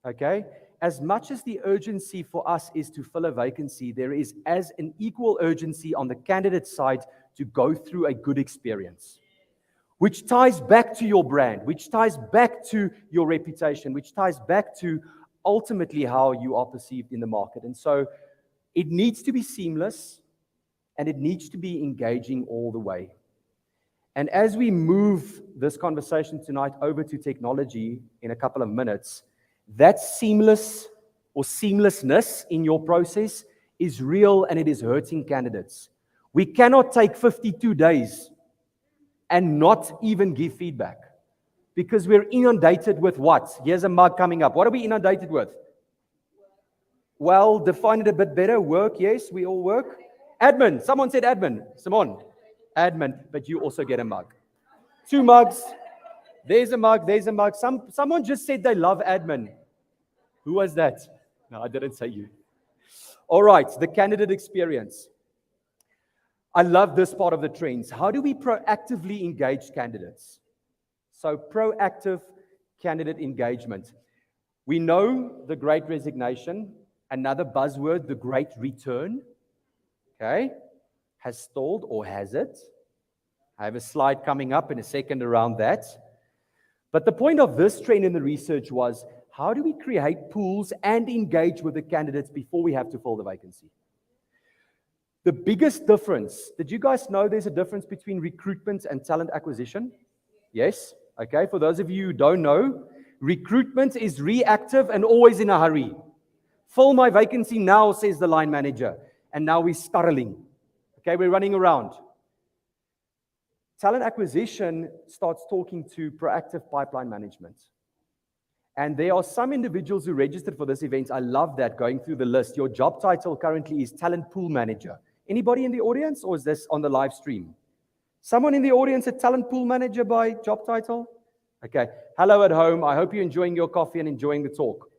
Okay? As much as the urgency for us is to fill a vacancy, there is as an equal urgency on the candidate side to go through a good experience, which ties back to your brand, which ties back to your reputation, which ties back to ultimately how you are perceived in the market. And so it needs to be seamless and it needs to be engaging all the way. And as we move this conversation tonight over to technology in a couple of minutes, that seamless or seamlessness in your process is real and it is hurting candidates. We cannot take 52 days and not even give feedback. Because we're inundated with what? Here's a mug coming up. What are we inundated with? Well, define it a bit better. Work, yes, we all work. Admin. Someone said admin. Simone. Admin, but you also get a mug. 2 mugs. There's a mug. There's a mug. Someone just said they love admin. Who was that? No, I didn't say you. All right, the candidate experience. I love this part of the trends. How do we proactively engage candidates? So proactive candidate engagement. We know the great resignation, another buzzword, the great return, okay, has stalled, or has it? I have a slide coming up in a second around that. But the point of this trend in the research was, how do we create pools and engage with the candidates before we have to fill the vacancy? The biggest difference, did you guys know there's a difference between recruitment and talent acquisition? Yes? Okay, for those of you who don't know, recruitment is reactive and always in a hurry. Fill my vacancy now, says the line manager. And now we're startling. Okay, we're running around. Talent acquisition starts talking to proactive pipeline management. And there are some individuals who registered for this event. I love that, going through the list. Your job title currently is talent pool manager. Anybody in the audience, or is this on the live stream? Someone in the audience a talent pool manager by job title? Okay. Hello at home. I hope you're enjoying your coffee and enjoying the talk.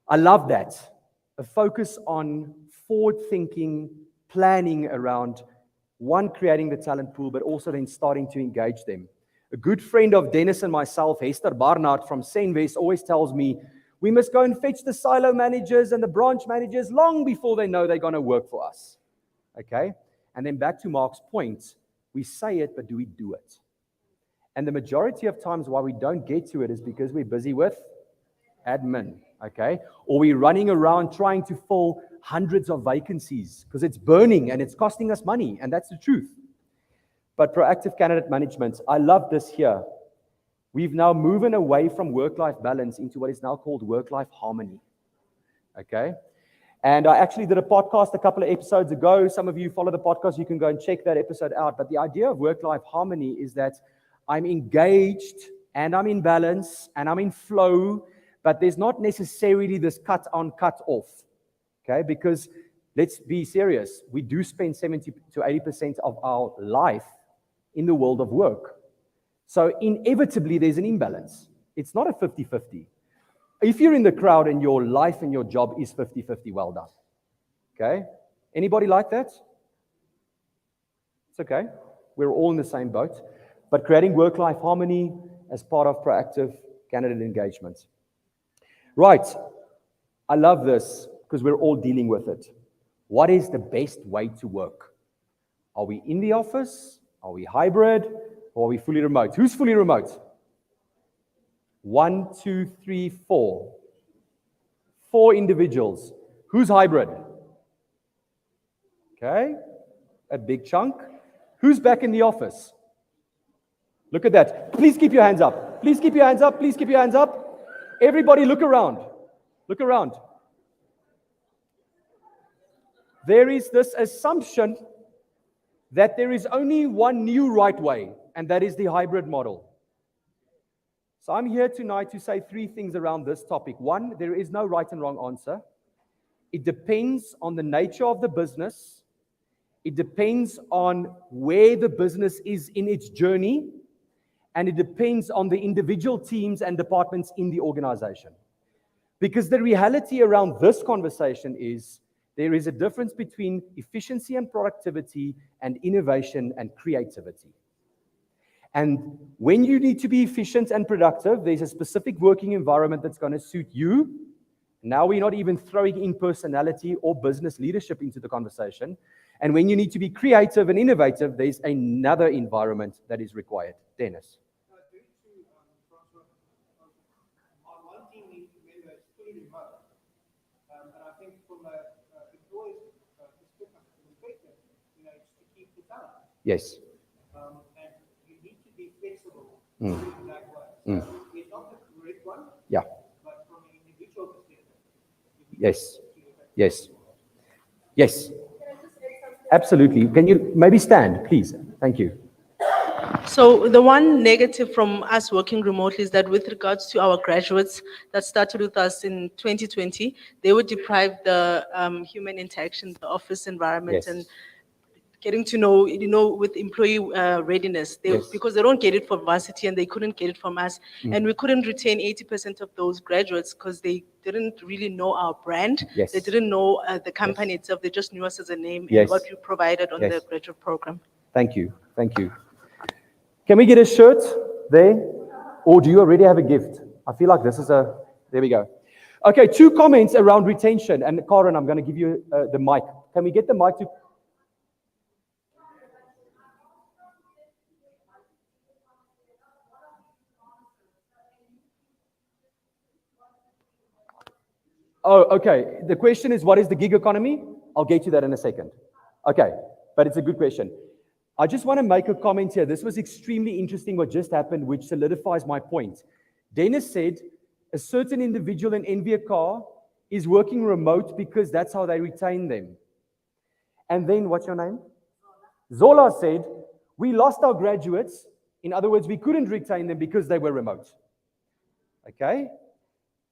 I love that. A focus on forward-thinking, planning around, one, creating the talent pool, but also then starting to engage them. A good friend of Dennis and myself, Hester Barnard from Senvest, always tells me, we must go and fetch the silo managers and the branch managers long before they know they're going to work for us. Okay? And then back to Mark's point, we say it, but do we do it? And the majority of times why we don't get to it is because we're busy with admin, okay? Or we're running around trying to fill hundreds of vacancies because it's burning and it's costing us money, and that's the truth. But proactive candidate management, I love this here. We've now moved away from work-life balance into what is now called work-life harmony, okay? And I actually did a podcast a couple of episodes ago. Some of you follow the podcast, you can go and check that episode out. But the idea of work-life harmony is that I'm engaged and I'm in balance and I'm in flow, but there's not necessarily this cut on, cut off, okay? Because let's be serious, we do spend 70 to 80% of our life in the world of work. So inevitably, there's an imbalance. It's not a 50-50. If you're in the crowd and your life and your job is 50-50, well done. Okay? Anybody like that? It's okay. We're all in the same boat. But creating work-life harmony as part of proactive candidate engagement. Right. I love this because we're all dealing with it. What is the best way to work? Are we in the office? Are we hybrid? Or are we fully remote? Who's fully remote? 1, 2, 3, 4. 4 individuals. Who's hybrid? Okay, a big chunk. Who's back in the office? Look at that. Please keep your hands up. Please keep your hands up. Please keep your hands up. Everybody look around. Look around. there is this assumption that there is only one new right way, and that is the hybrid model. So I'm here tonight to say three things around this topic. One, there is no right and wrong answer. It depends on the nature of the business. It depends on where the business is in its journey. And it depends on the individual teams and departments in the organization. Because the reality around this conversation is there is a difference between efficiency and productivity and innovation and creativity. And when you need to be efficient and productive, there's a specific working environment that's going to suit you. Now we're not even throwing in personality or business leadership into the conversation. And when you need to be creative and innovative, there's another environment that is required. Dennis. Very true, Francois. Our one team member is fully remote. And I think from an employee's perspective, it's to keep the talent. Yes. And you need to be flexible in that way. So it's not the correct one, Yeah. but from an individual perspective. Yes. Yes. Yes. Absolutely. Can you maybe stand, please? Thank you. So the one negative from us working remotely is that with regards to our graduates that started with us in 2020, they were deprived the human interaction, the office environment, Yes. and getting to know, with employee readiness. Yes. Because they don't get it from varsity and they couldn't get it from us. And we couldn't retain 80% of those graduates because they didn't really know our brand. Yes. They didn't know the company itself. They just knew us as a name Yes. and what we provided on Yes. the graduate program. Thank you. Thank you. Can we get a shirt there? Or do you already have a gift? I feel like this is a... There we go. Okay, 2 comments around retention. And Karen, I'm going to give you the mic. Can we get the mic to... Oh, okay. The question is, what is the gig economy? I'll get to that in a second. Okay, but it's a good question. I just want to make a comment here. This was extremely interesting what just happened, which solidifies my point. Dennis said a certain individual in NV Car is working remote because that's how they retain them. And then, what's your name? Zola said, we lost our graduates. In other words, we couldn't retain them because they were remote. Okay?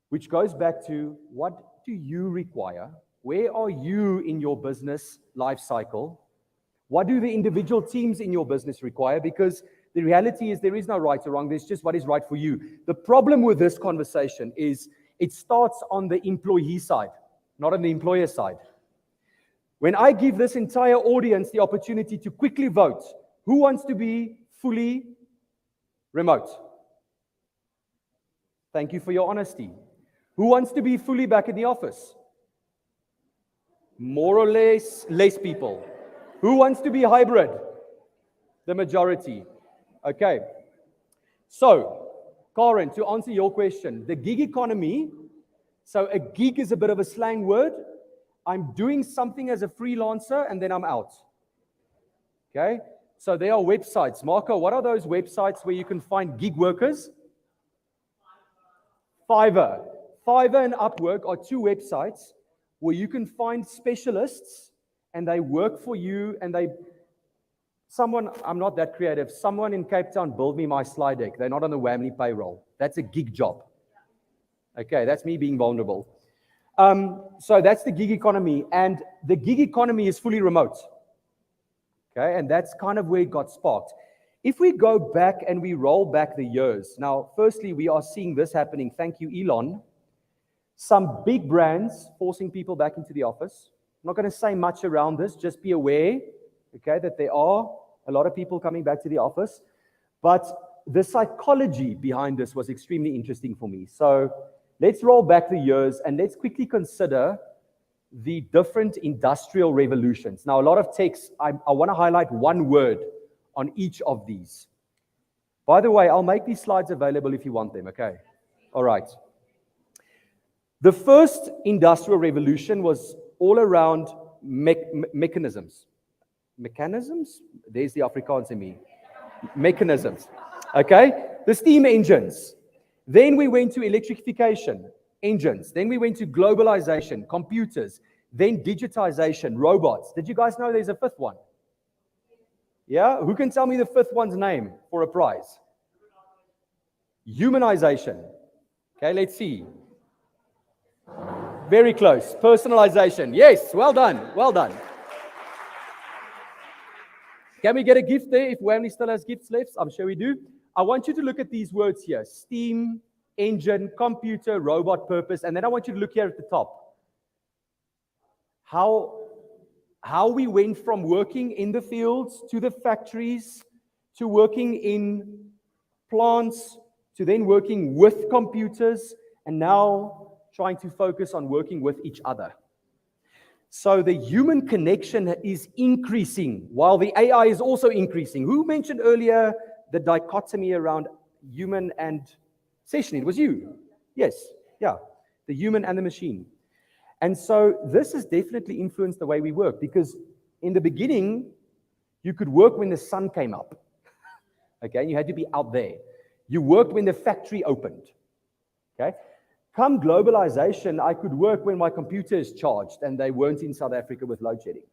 Which goes back to, what do you require? Where are you in your business life cycle? What do the individual teams in your business require? Because the reality is there is no right or wrong. There's just what is right for you. The problem with this conversation is it starts on the employee side, not on the employer side. When I give this entire audience the opportunity to quickly vote, who wants to be fully remote? Thank you for your honesty. Who wants to be fully back in the office? More or less people. Who wants to be hybrid? The majority. Okay. So, Karen, to answer your question, the gig economy, so a gig is a bit of a slang word. I'm doing something as a freelancer and then I'm out. Okay? So there are websites. Marco, what are those websites where you can find gig workers? Fiverr. Fiverr and Upwork are 2 websites where you can find specialists and they work for you and I'm not that creative, someone in Cape Town built me my slide deck. They're not on the Wamly payroll. That's a gig job. Okay, that's me being vulnerable. So that's the gig economy, and the gig economy is fully remote. Okay, and that's kind of where it got sparked. If we go back and we roll back the years, now, firstly, we are seeing this happening. Thank you, Elon. Some big brands forcing people back into the office. I'm not going to say much around this. Just be aware, okay, that there are a lot of people coming back to the office. But the psychology behind this was extremely interesting for me. So let's roll back the years and let's quickly consider the different industrial revolutions. Now, a lot of texts, I want to highlight one word on each of these. By the way, I'll make these slides available if you want them, okay? All right. The first industrial revolution was all around mechanisms. Mechanisms? There's the Afrikaans in me. Mechanisms. Okay? The steam engines. Then we went to electrification, engines. Then we went to globalization, computers. Then digitization, robots. Did you guys know there's a fifth one? Yeah? Who can tell me the fifth one's name for a prize? Humanization. Okay, let's see. Very close. Personalization. Yes, well done. Well done. Can we get a gift there if Wamly still has gifts left? I'm sure we do. I want you to look at these words here. Steam, engine, computer, robot, purpose. And then I want you to look here at the top. How we went from working in the fields to the factories to working in plants to then working with computers and now trying to focus on working with each other. So the human connection is increasing while the AI is also increasing. Who mentioned earlier the dichotomy around human and session? It was you. Yes, yeah, the human and the machine. And so this has definitely influenced the way we work, because in the beginning, you could work when the sun came up. Okay, and you had to be out there. You worked when the factory opened. Okay. Come globalization, I could work when my computer is charged and they weren't in South Africa with load shedding.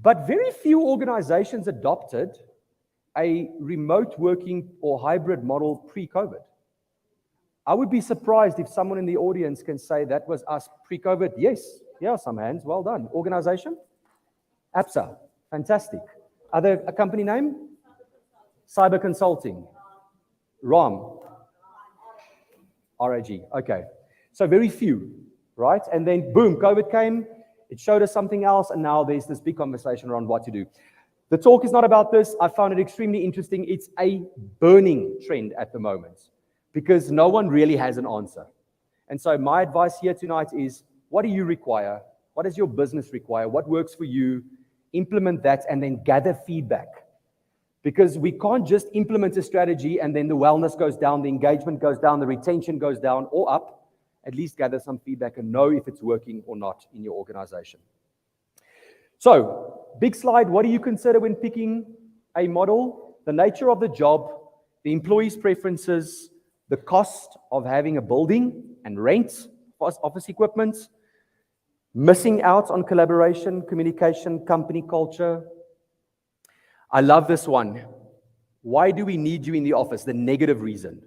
But very few organizations adopted a remote working or hybrid model pre-COVID. I would be surprised if someone in the audience can say that was us pre-COVID. Yes, yeah, some hands, well done. Organization? APSA, fantastic. A company name? Cyber Consulting. RAG, okay. So very few, right? And then boom, COVID came, it showed us something else, and now there's this big conversation around what to do. The talk is not about this. I found it extremely interesting. It's a burning trend at the moment because no one really has an answer. And so my advice here tonight is, what do you require? What does your business require? What works for you? Implement that and then gather feedback. Because we can't just implement a strategy and then the wellness goes down, the engagement goes down, the retention goes down or up. At least gather some feedback and know if it's working or not in your organization. So, big slide, what do you consider when picking a model? The nature of the job, the employee's preferences, the cost of having a building and rent, office equipment, missing out on collaboration, communication, company culture. I love this one. Why do we need you in the office? The negative reason.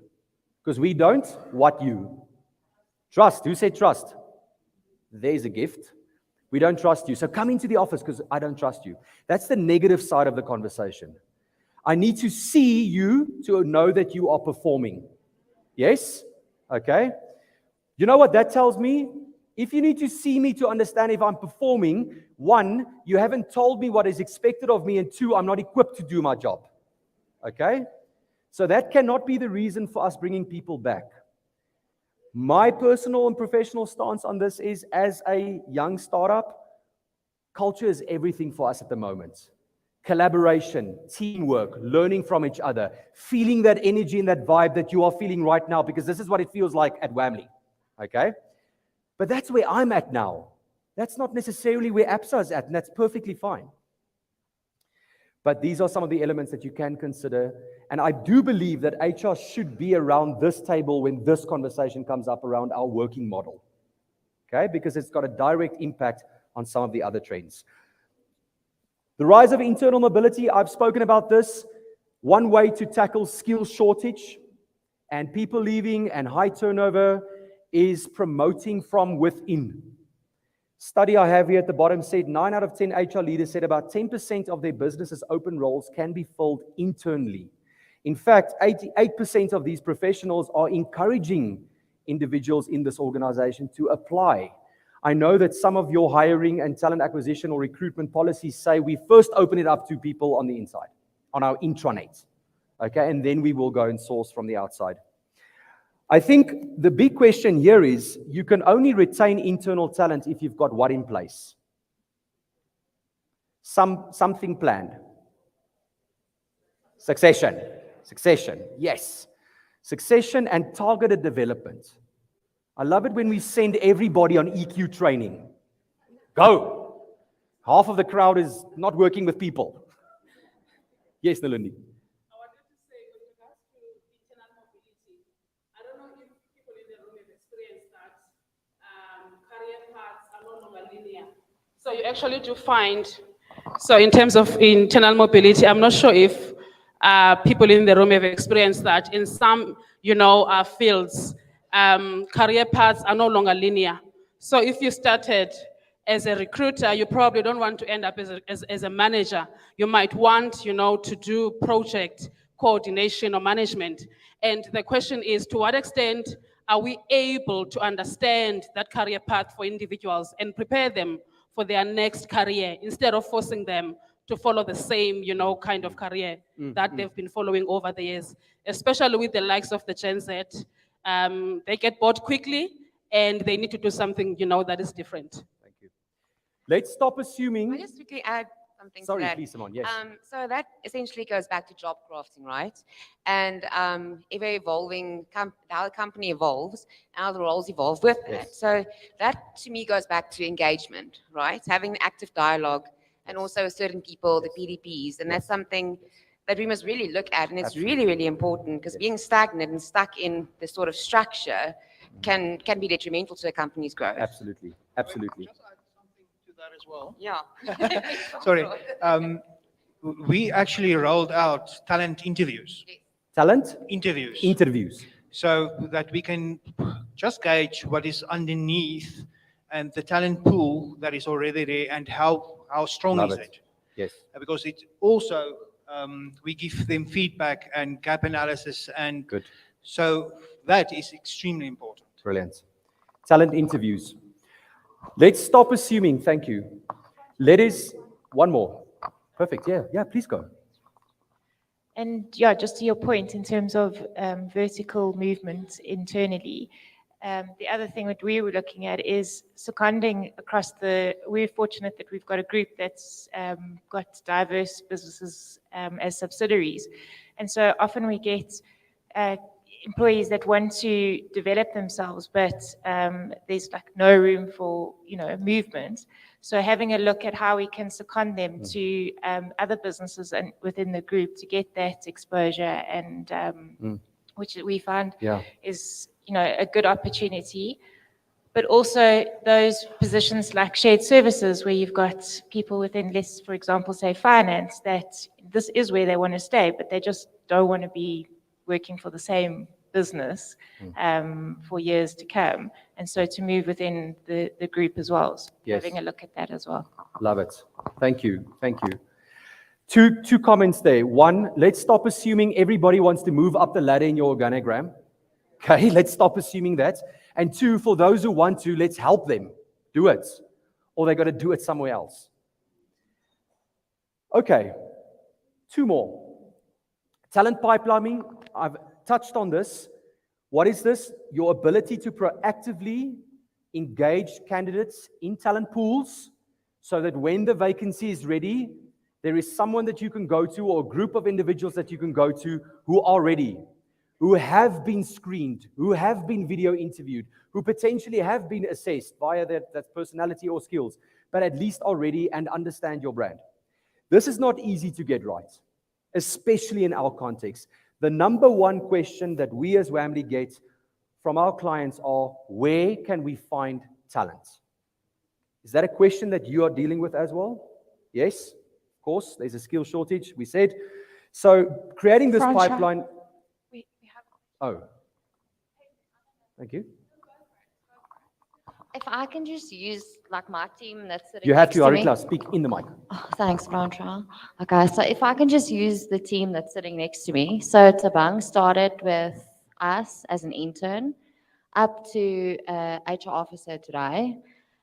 Because we don't. What you? Trust. Who said trust? There's a gift. We don't trust you. So come into the office because I don't trust you. That's the negative side of the conversation. I need to see you to know that you are performing. Yes? Okay. You know what that tells me? If you need to see me to understand if I'm performing, one, you haven't told me what is expected of me, and two, I'm not equipped to do my job. Okay? So that cannot be the reason for us bringing people back. My personal and professional stance on this is, as a young startup, culture is everything for us at the moment. Collaboration, teamwork, learning from each other, feeling that energy and that vibe that you are feeling right now, because this is what it feels like at Wamly. Okay? But that's where I'm at now. That's not necessarily where APSA is at, and that's perfectly fine. But these are some of the elements that you can consider. And I do believe that HR should be around this table when this conversation comes up around our working model. Okay? Because it's got a direct impact on some of the other trends. The rise of internal mobility, I've spoken about this. One way to tackle skill shortage and people leaving and high turnover is promoting from within. Study I have here at the bottom said 9 out of 10 HR leaders said about 10% of their business's open roles can be filled internally. In fact, 88% of these professionals are encouraging individuals in this organization to apply. I know that some of your hiring and talent acquisition or recruitment policies say we first open it up to people on the inside, on our intranet. Okay, and then we will go and source from the outside. I think the big question here is, you can only retain internal talent if you've got what in place? Something planned. Succession, yes. Succession and targeted development. I love it when we send everybody on EQ training. Go. Half of the crowd is not working with people. Yes, Nalini. I wanted to say, with regards to internal mobility, I don't know if people in the room have experienced that career actually do find, so in terms of internal mobility, I'm not sure if people in the room have experienced that in some, fields, career paths are no longer linear. So if you started as a recruiter, you probably don't want to end up as a manager. You might want, to do project coordination or management. And the question is, to what extent are we able to understand that career path for individuals and prepare them for their next career instead of forcing them to follow the same, kind of career that they've been following over the years, especially with the likes of the Gen Z. They get bored quickly and they need to do something, that is different. Thank you. Let's stop assuming. I'll just quickly add something Sorry, to that. please, Simone. Yes. So that essentially goes back to job crafting, right? And ever evolving, how the company evolves, how the roles evolve with that. Yes. So that to me goes back to engagement, right? Having active dialogue and also with certain people, the PDPs, and that's something that we must really look at, and it's really, really important because being stagnant and stuck in this sort of structure can be detrimental to a company's growth. Absolutely. Absolutely. Just add something to that as well. Yeah. Sorry. We actually rolled out talent interviews. Talent Interviews. interviews. So that we can just gauge what is underneath and the talent pool that is already there and how strong Love is it. it. Yes. Because it also, we give them feedback and gap analysis, and Good. so that is extremely important. Brilliant. Talent interviews. Let's stop assuming. Thank you. Let us, one more. Perfect. Yeah, please go. And yeah, just to your point in terms of vertical movement internally, the other thing that we were looking at is seconding across we're fortunate that we've got a group that's got diverse businesses as subsidiaries. And so often we get employees that want to develop themselves, but there's like no room for, movement. So having a look at how we can second them to other businesses and within the group to get that exposure, and which we find is, a good opportunity. But also those positions like shared services where you've got people within, let's, for example, say finance, that this is where they want to stay, but they just don't want to be working for the same business for years to come. And so to move within the group as well. So having a look at that as well. Love it. Thank you. Two comments there. One, let's stop assuming everybody wants to move up the ladder in your organogram. Okay, let's stop assuming that. And two, for those who want to, let's help them do it. Or they got to do it somewhere else. Okay, two more. Talent pipelining, I've touched on this. What is this? Your ability to proactively engage candidates in talent pools so that when the vacancy is ready, there is someone that you can go to or a group of individuals that you can go to who are ready, who have been screened, who have been video interviewed, who potentially have been assessed via that personality or skills, but at least are ready and understand your brand. This is not easy to get right, especially in our context. The number one question that we as Wamly get from our clients are, where can we find talent? Is that a question that you are dealing with as well? Yes, of course, there's a skill shortage, we said. So creating this pipeline. Oh, thank you. If I can just use like my team that's sitting You have next to, to me. Arikla, speak in the mic. Oh, thanks, Francois. Okay, so if I can just use the team that's sitting next to me. So Tabang started with us as an intern up to HR officer today.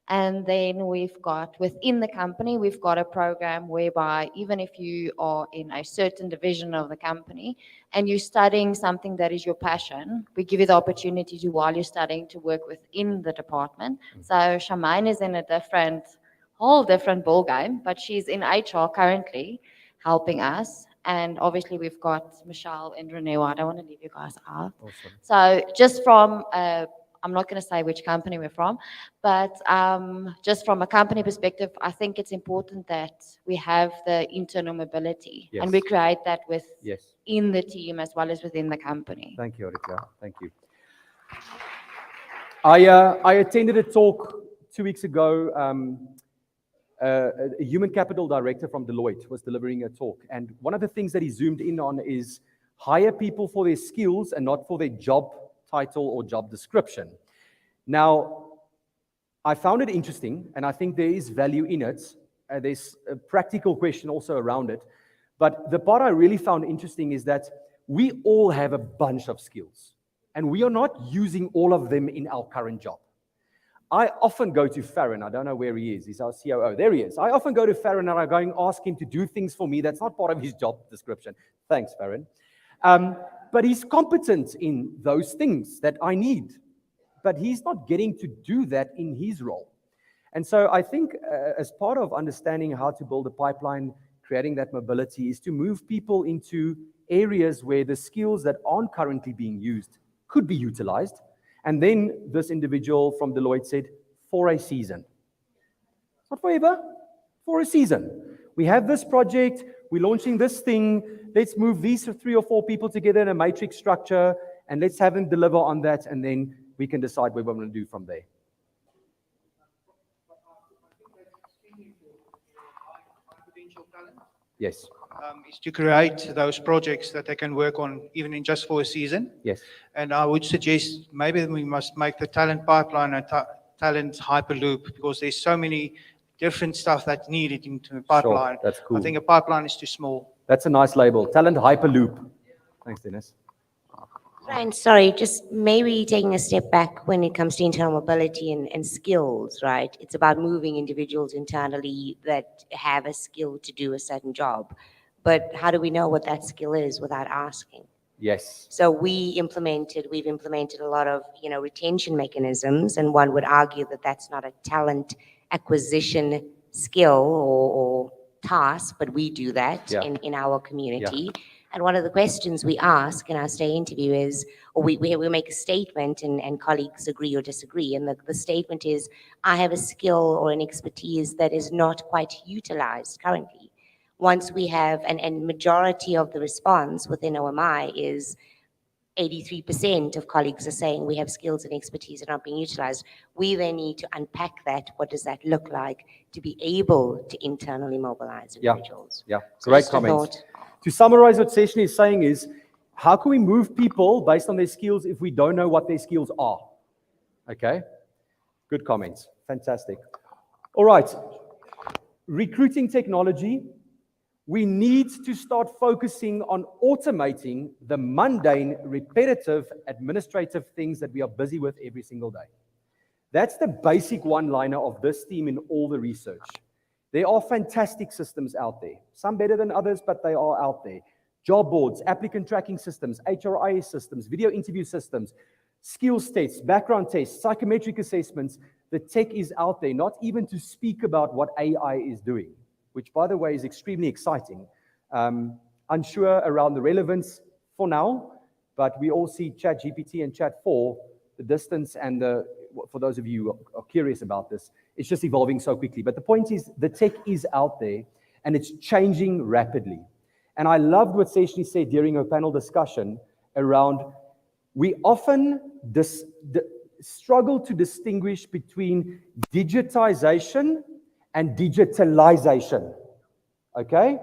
And then we've got, within the company, we've got a program whereby even if you are in a certain division of the company and you're studying something that is your passion, we give you the opportunity to, while you're studying, to work within the department. So Shamaine is in a whole different ballgame, but she's in HR currently helping us. And obviously we've got Michelle and Renee. I don't want to leave you guys out. Awesome. So just from I'm not going to say which company we're from, but just from a company perspective, I think it's important that we have the internal mobility and we create that in the team as well as within the company. Thank you, Arikla. Thank you. I attended a talk 2 weeks ago a human capital director from Deloitte was delivering a talk. And one of the things that he zoomed in on is hire people for their skills and not for their job title or job description. Now, I found it interesting, and I think there is value in it. There's a practical question also around it. But the part I really found interesting is that we all have a bunch of skills, and we are not using all of them in our current job. I often go to Farron. I don't know where he is. He's our COO. There he is. I often go to Farron and I go and ask him to do things for me that's not part of his job description. Thanks, Farron. But he's competent in those things that I need. But he's not getting to do that in his role. And so I think as part of understanding how to build a pipeline, creating that mobility, is to move people into areas where the skills that aren't currently being used could be utilized. And then this individual from Deloitte said, for a season. Not forever, for a season. We have this project, we're launching this thing, let's move these 3 or 4 people together in a matrix structure, and let's have them deliver on that, and then we can decide what we're going to do from there. Yes. Is to create those projects that they can work on even in just for a season. Yes. And I would suggest maybe we must make the talent pipeline a talent hyperloop, because there's so many different stuff that's needed into the pipeline. Sure, that's cool. I think a pipeline is too small. That's a nice label. Talent hyperloop. Thanks, Dennis. Brian, sorry, just maybe taking a step back when it comes to internal mobility and skills, right? It's about moving individuals internally that have a skill to do a certain job. But how do we know what that skill is without asking? Yes. So we've implemented a lot of, retention mechanisms, and one would argue that that's not a talent acquisition skill or task, but we do that in our community. Yeah. And one of the questions we ask in our stay interview is, or we make a statement and colleagues agree or disagree. And the statement is, I have a skill or an expertise that is not quite utilized currently. Once we have, and majority of the response within OMI is 83% of colleagues are saying we have skills and expertise that aren't being utilized. We then need to unpack that. What does that look like to be able to internally mobilize individuals? Yeah, So great just a comments. thought. To summarize what Session is saying is, how can we move people based on their skills if we don't know what their skills are? Okay, good comments, fantastic. All right, recruiting technology. We need to start focusing on automating the mundane, repetitive, administrative things that we are busy with every single day. That's the basic one-liner of this theme in all the research. There are fantastic systems out there, some better than others, but they are out there. Job boards, applicant tracking systems, HRIS systems, video interview systems, skills tests, background tests, psychometric assessments. The tech is out there, not even to speak about what AI is doing, which, by the way, is extremely exciting. Unsure around the relevance for now, but we all see ChatGPT and Chat4, the distance and for those of you who are curious about this, it's just evolving so quickly. But the point is, the tech is out there, and it's changing rapidly. And I loved what Seshni said during her panel discussion around, we often struggle to distinguish between digitization and digitalization, okay?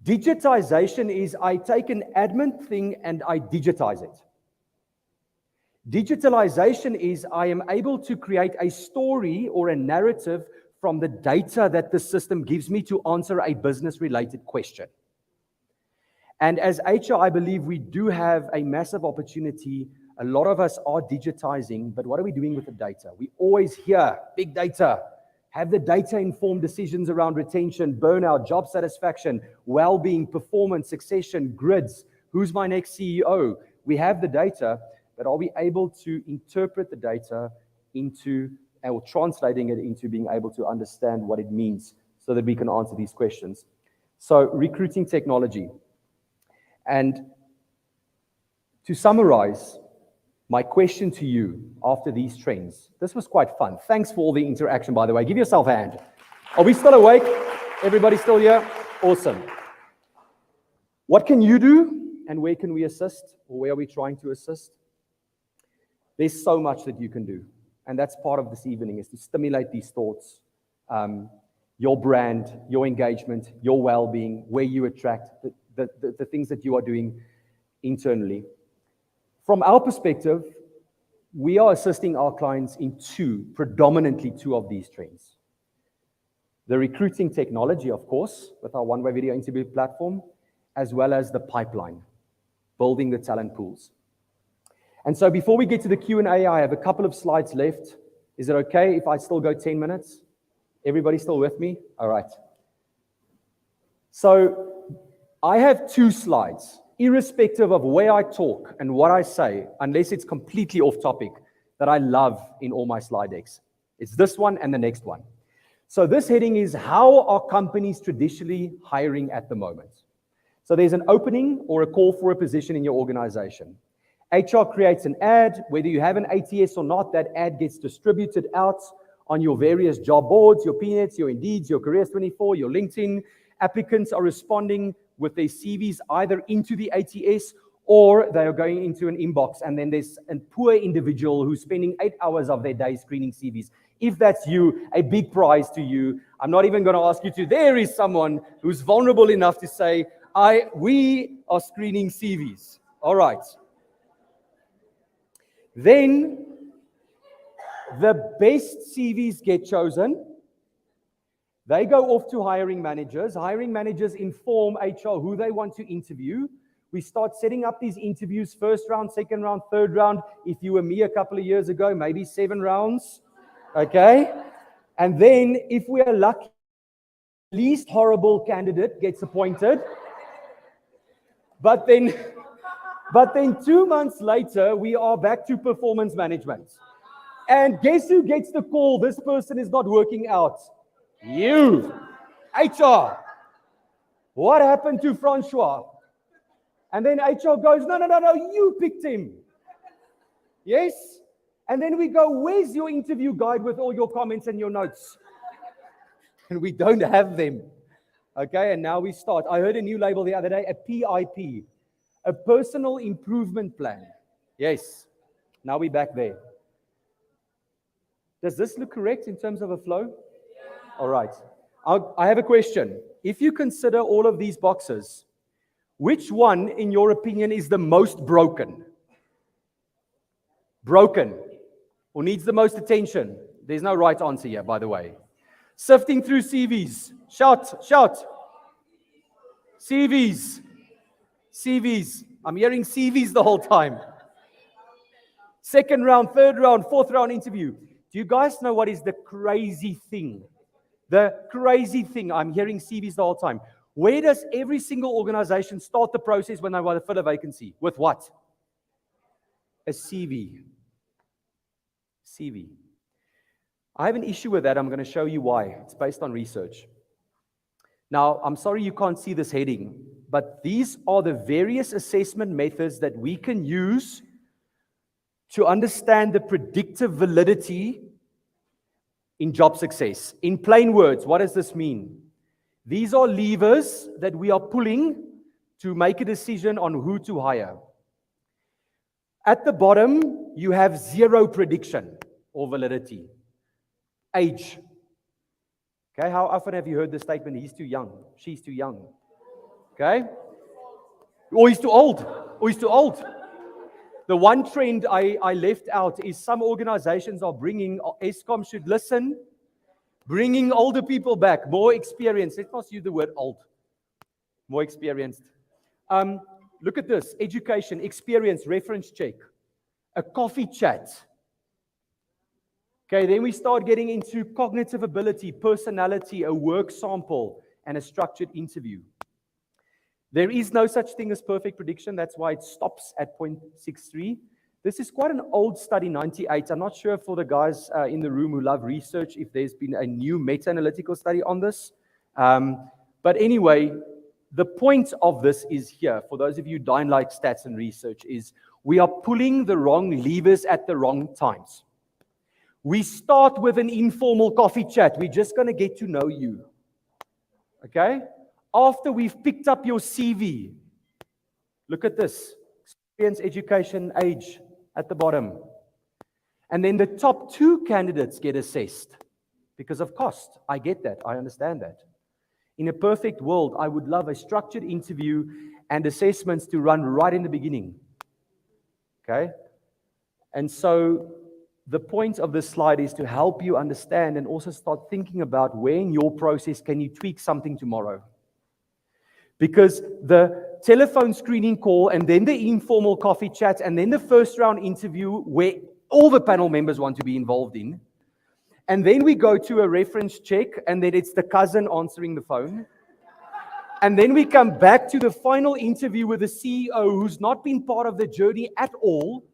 Digitization is I take an admin thing and I digitize it. Digitalization is I am able to create a story or a narrative from the data that the system gives me to answer a business-related question. And as HR, I believe we do have a massive opportunity. A lot of us are digitizing, but what are we doing with the data? We always hear big data. Have the data inform decisions around retention, burnout, job satisfaction, well-being, performance, succession, grids. Who's my next CEO? We have the data, but are we able to interpret the data into, or translating it into being able to understand what it means so that we can answer these questions? So recruiting technology. And to summarize, my question to you after these trends, this was quite fun. Thanks for all the interaction, by the way. Give yourself a hand. Are we still awake? Everybody still here? Awesome. What can you do, and where can we assist, or where are we trying to assist? There's so much that you can do, and that's part of this evening, is to stimulate these thoughts. your brand, your engagement, your well-being, where you attract, the things that you are doing internally. From our perspective, we are assisting our clients in predominantly two of these trends. The recruiting technology, of course, with our one-way video interview platform, as well as the pipeline, building the talent pools. And so before we get to the Q&A, I have a couple of slides left. Is it okay if I still go 10 minutes? Everybody still with me? All right. So I have 2 slides, irrespective of where I talk and what I say, unless it's completely off topic, that I love in all my slide decks. It's this one and the next one. So this heading is, how are companies traditionally hiring at the moment? So there's an opening or a call for a position in your organization. HR creates an ad, whether you have an ATS or not, that ad gets distributed out on your various job boards, your Peanuts, your Indeeds, your Careers24, your LinkedIn. Applicants are responding with their CVs either into the ATS or they are going into an inbox, and then there's a poor individual who's spending 8 hours of their day screening CVs. If that's you, a big prize to you. I'm not even going to ask you to. There is someone who's vulnerable enough to say, we are screening CVs. All right. Then the best CVs get chosen. They go off to hiring managers. Hiring managers inform HR who they want to interview. We start setting up these interviews, first round, second round, third round. If you were me a couple of years ago, maybe 7 rounds. Okay? And then if we are lucky, the least horrible candidate gets appointed. But then 2 months later, we are back to performance management. And guess who gets the call? This person is not working out. You, HR. What happened to Francois? And then HR goes, no, you picked him. Yes? And then we go, where's your interview guide with all your comments and your notes? And we don't have them. Okay, and now we start. I heard a new label the other day, a PIP, a personal improvement plan. Yes, now we're back there. Does this look correct in terms of a flow? All right. I have a question. If you consider all of these boxes, which one, in your opinion, is the most broken? Broken. Or needs the most attention? There's no right answer here, by the way. Sifting through CVs. Shout. CVs. I'm hearing CVs the whole time. Second round, third round, fourth round interview. Do you guys know what is the crazy thing? The crazy thing, I'm hearing CVs the whole time. Where does every single organization start the process when they want to fill a vacancy? With what? A CV. CV. I have an issue with that. I'm going to show you why. It's based on research. Now, I'm sorry you can't see this heading, but these are the various assessment methods that we can use to understand the predictive validity in job success. In plain words, what does this mean? These are levers that we are pulling to make a decision on who to hire. At the bottom, you have 0 prediction or validity. Age. Okay, how often have you heard the statement, he's too young, she's too young? Okay? Or he's too old, The one trend I left out is some organizations are bringing, Eskom should listen, bringing older people back, more experienced. Let's not use the word old. More experienced. Look at this, education, experience, reference check, a coffee chat. Okay, then we start getting into cognitive ability, personality, a work sample, and a structured interview. There is no such thing as perfect prediction. That's why it stops at 0.63. This is quite an old study, 98. I'm not sure for the guys in the room who love research if there's been a new meta-analytical study on this. But anyway, the point of this is here, for those of you who don't like stats and research, is we are pulling the wrong levers at the wrong times. We start with an informal coffee chat. We're just going to get to know you. Okay? After we've picked up your CV, look at this. Experience, education, age at the bottom. And then the top 2 candidates get assessed. because of cost. I get that. I understand that. In a perfect world, I would love a structured interview and assessments to run right in the beginning. Okay? And so the point of this slide is to help you understand and also start thinking about where in your process can you tweak something tomorrow. Because the telephone screening call and then the informal coffee chat and then the first round interview where all the panel members want to be involved in, and then we go to a reference check and then it's the cousin answering the phone. And then we come back to the final interview with the CEO who's not been part of the journey at all.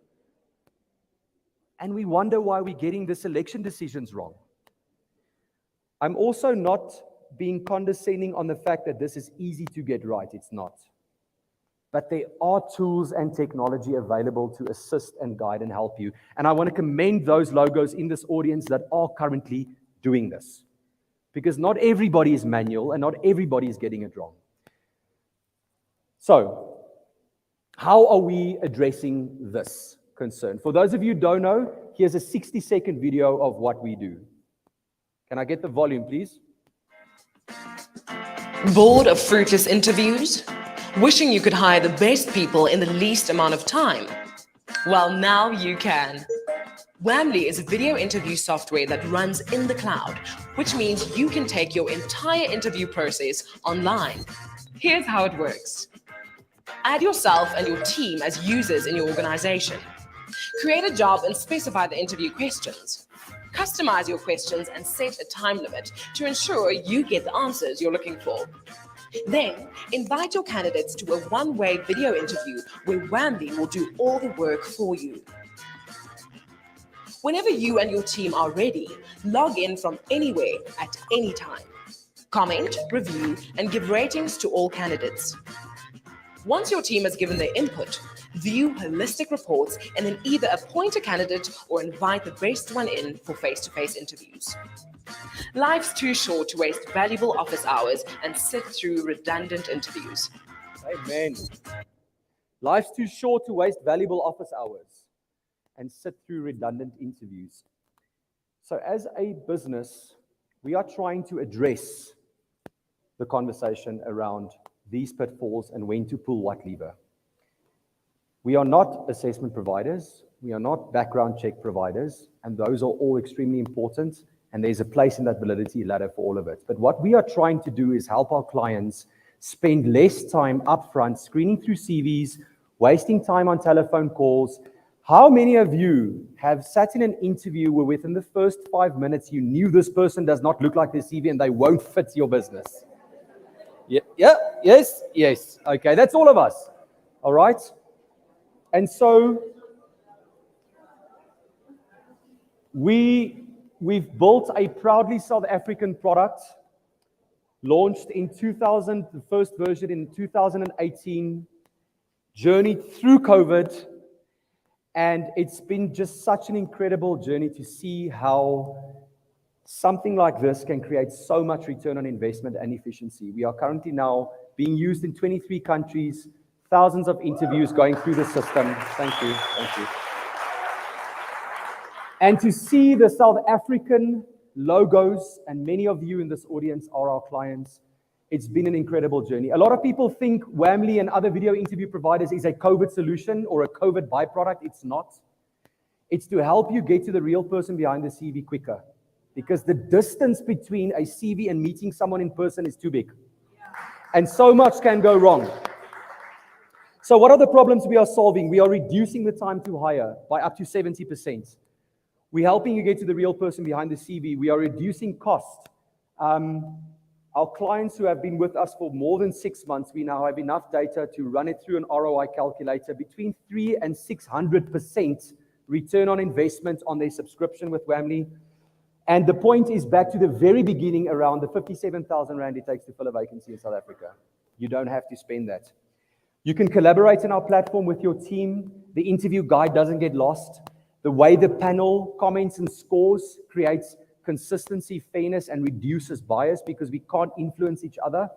And we wonder why we're getting the selection decisions wrong. I'm also not being condescending on the fact that this is easy to get right. It's not. But there are tools and technology available to assist and guide and help you. And I want to commend those logos in this audience that are currently doing this. Because not everybody is manual and not everybody is getting it wrong. So, how are we addressing this concern? For those of you who don't know, here's a 60-second video of what we do. Can I get the volume, please? Bored of fruitless interviews? Wishing you could hire the best people in the least amount of time? Well, now you can. Wamly is a video interview software that runs in the cloud, which means you can take your entire interview process online. Here's how it works. Add yourself and your team as users in your organization. Create a job and specify the interview questions. Customize your questions and set a time limit to ensure you get the answers you're looking for. Then, invite your candidates to a one-way video interview where Wamly will do all the work for you. Whenever you and your team are ready, log in from anywhere at any time. Comment, review, and give ratings to all candidates. Once your team has given their input, view holistic reports and then either appoint a candidate or invite the best one in for face-to-face interviews. Life's too short to waste valuable office hours and sit through redundant interviews. Amen. Life's too short to waste valuable office hours and sit through redundant interviews. So as a business, we are trying to address the conversation around these pitfalls and when to pull what lever. We are not assessment providers. We are not background check providers, and those are all extremely important, and there's a place in that validity ladder for all of it. But what we are trying to do is help our clients spend less time upfront screening through CVs, wasting time on telephone calls. How many of you have sat in an interview where within the first 5 minutes you knew this person does not look like their CV and they won't fit your business? Yes. Okay, that's all of us. All right? And so we've built a proudly South African product, launched in 2000, the first version in 2018, journeyed through COVID, and it's been just such an incredible journey to see how something like this can create so much return on investment and efficiency. We are currently now being used in 23 countries, thousands of interviews going through the system. Thank you. And to see the South African logos, and many of you in this audience are our clients, it's been an incredible journey. A lot of people think Wamly and other video interview providers is a COVID solution or a COVID byproduct. It's not. It's to help you get to the real person behind the CV quicker, because the distance between a CV and meeting someone in person is too big. And so much can go wrong. So what are the problems we are solving? We are reducing the time to hire by up to 70%. We're helping you get to the real person behind the CV. We are reducing cost. Our clients who have been with us for more than 6 months, we now have enough data to run it through an ROI calculator, between 300% and 600% return on investment on their subscription with Wamly. And the point is back to the very beginning around the 57,000 Rand it takes to fill a vacancy in South Africa. You don't have to spend that. You can collaborate in our platform with your team. The interview guide doesn't get lost. The way the panel comments and scores creates consistency, fairness, and reduces bias because we can't influence each other.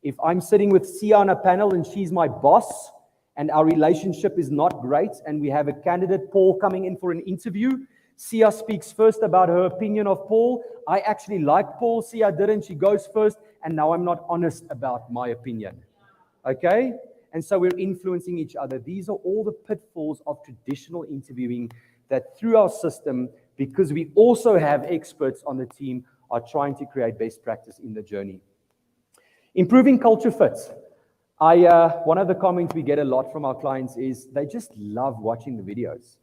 If I'm sitting with Sia on a panel and she's my boss and our relationship is not great and we have a candidate, Paul, coming in for an interview, Sia speaks first about her opinion of Paul. I actually like Paul. Sia didn't. She goes first. And now I'm not honest about my opinion. Okay? And so we're influencing each other. These are all the pitfalls of traditional interviewing that through our system, because we also have experts on the team, are trying to create best practice in the journey. Improving culture fit. One of the comments we get a lot from our clients is they just love watching the videos.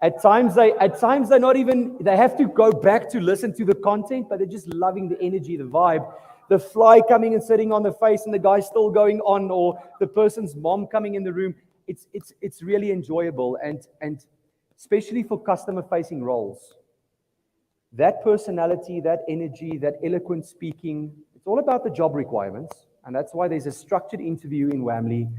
At times they're not even, they have to go back to listen to the content, but they're just loving the energy, the vibe. The fly coming and sitting on the face and the guy still going on, or the person's mom coming in the room. It's really enjoyable, and especially for customer-facing roles. That personality, that energy, that eloquent speaking, it's all about the job requirements, and that's why there's a structured interview in Wamly.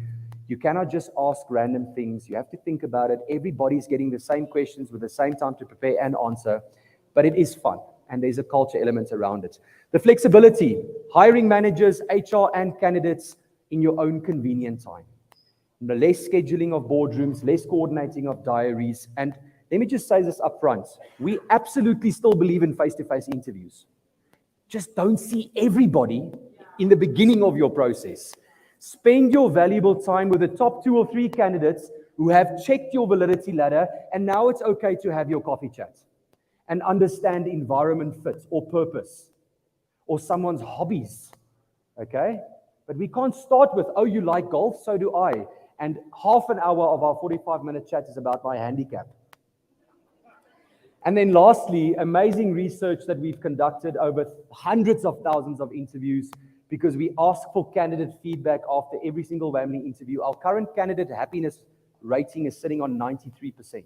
You cannot just ask random things. You have to think about it. Everybody's getting the same questions with the same time to prepare and answer, but it is fun, and there's a culture element around it. The flexibility, hiring managers, HR, and candidates in your own convenient time. The less scheduling of boardrooms, less coordinating of diaries, and let me just say this up front. We absolutely still believe in face-to-face interviews. Just don't see everybody in the beginning of your process. Spend your valuable time with the top 2 or 3 candidates who have checked your validity ladder, and now it's okay to have your coffee chat and understand environment fit or purpose or someone's hobbies, okay? But we can't start with, oh, you like golf? So do I. And half an hour of our 45-minute chat is about my handicap. And then lastly, amazing research that we've conducted over hundreds of thousands of interviews, because we ask for candidate feedback after every single Wamly interview. Our current candidate happiness rating is sitting on 93%,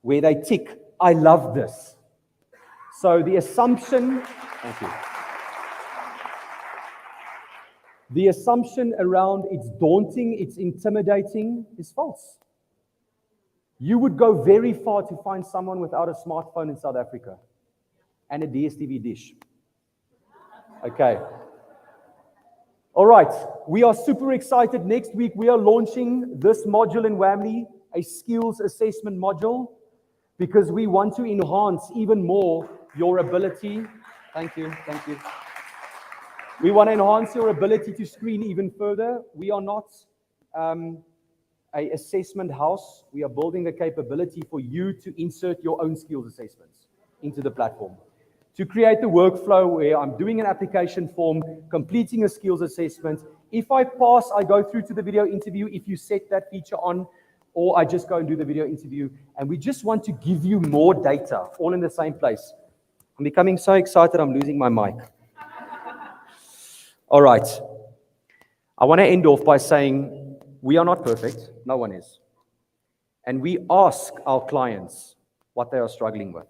where they tick, I love this. So the assumption, thank you. The assumption around it's daunting, it's intimidating is false. You would go very far to find someone without a smartphone in South Africa and a DSTV dish. Okay. All right. We are super excited. Next week, we are launching this module in Wamly, a skills assessment module, because we want to enhance even more your ability. Thank you. Thank you. We want to enhance your ability to screen even further. We are not an assessment house. We are building the capability for you to insert your own skills assessments into the platform. To create the workflow where I'm doing an application form, completing a skills assessment. If I pass, I go through to the video interview if you set that feature on, or I just go and do the video interview. And we just want to give you more data, all in the same place. I'm becoming so excited, I'm losing my mic. All right. I want to end off by saying we are not perfect. No one is. And we ask our clients what they are struggling with.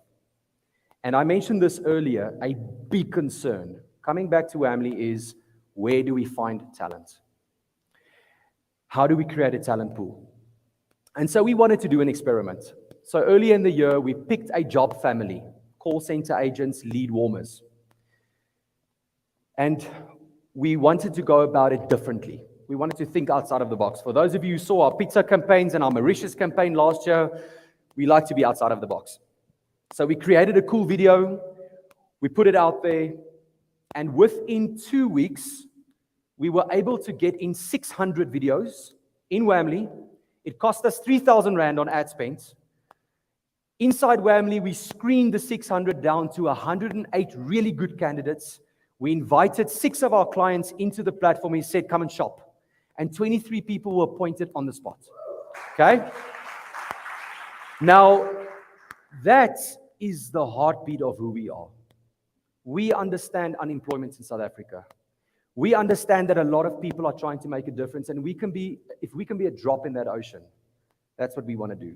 And I mentioned this earlier, a big concern coming back to Wamly is, where do we find talent? How do we create a talent pool? And so we wanted to do an experiment. So earlier in the year, we picked a job family, call center agents, lead warmers. And we wanted to go about it differently. We wanted to think outside of the box. For those of you who saw our pizza campaigns and our Mauritius campaign last year, we like to be outside of the box. So we created a cool video, we put it out there, and within 2 weeks, we were able to get in 600 videos in Wamly. It cost us 3,000 Rand on ad spend. Inside Wamly, we screened the 600 down to 108 really good candidates. We invited 6 of our clients into the platform. We said, come and shop. And 23 people were appointed on the spot. Okay? Now, that is the heartbeat of who we are. We understand unemployment in South Africa. We understand that a lot of people are trying to make a difference, and if we can be a drop in that ocean, that's what we want to do.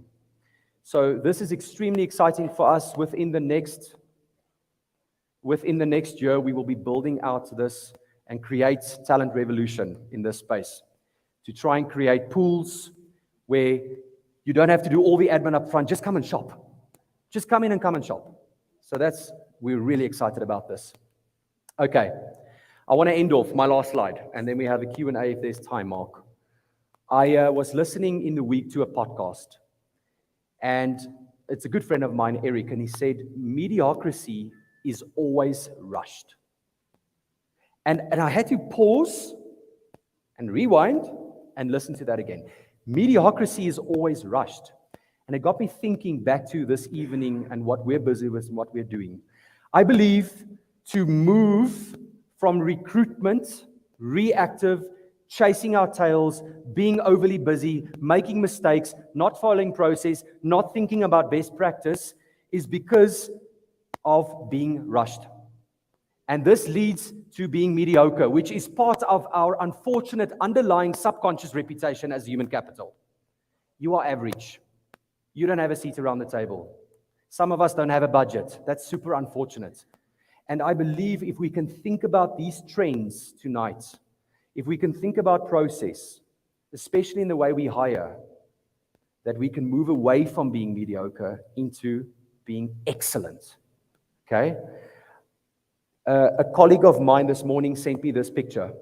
So this is extremely exciting for us. Within the next year, we will be building out this and create talent revolution in this space to try and create pools where you don't have to do all the admin up front. Just come and shop. Just come in and come and shop. So we're really excited about this. Okay, I want to end off my last slide, and then we have a Q&A if there's time, Mark. I was listening in the week to a podcast, and it's a good friend of mine, Eric, and he said, mediocrity is always rushed. And I had to pause and rewind and listen to that again. Mediocrity is always rushed. And it got me thinking back to this evening and what we're busy with and what we're doing. I believe to move from recruitment, reactive, chasing our tails, being overly busy, making mistakes, not following process, not thinking about best practice, is because of being rushed. And this leads to being mediocre, which is part of our unfortunate underlying subconscious reputation as human capital. You are average. You don't have a seat around the table. Some of us don't have a budget. That's super unfortunate. And I believe if we can think about these trends tonight, if we can think about process, especially in the way we hire, that we can move away from being mediocre into being excellent. Okay? A colleague of mine this morning sent me this picture.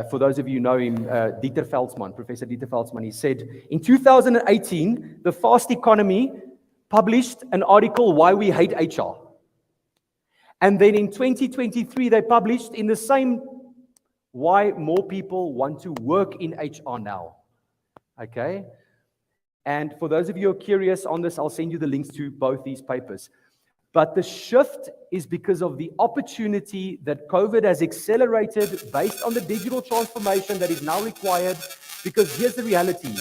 For those of you who know him, Dieter Veldsman, Professor Dieter Veldsman, he said, in 2018, the Fast Economy published an article, Why We Hate HR. And then in 2023, they published in the same, Why More People Want to Work in HR Now. Okay? And for those of you who are curious on this, I'll send you the links to both these papers. But the shift is because of the opportunity that COVID has accelerated based on the digital transformation that is now required. Because here's the reality.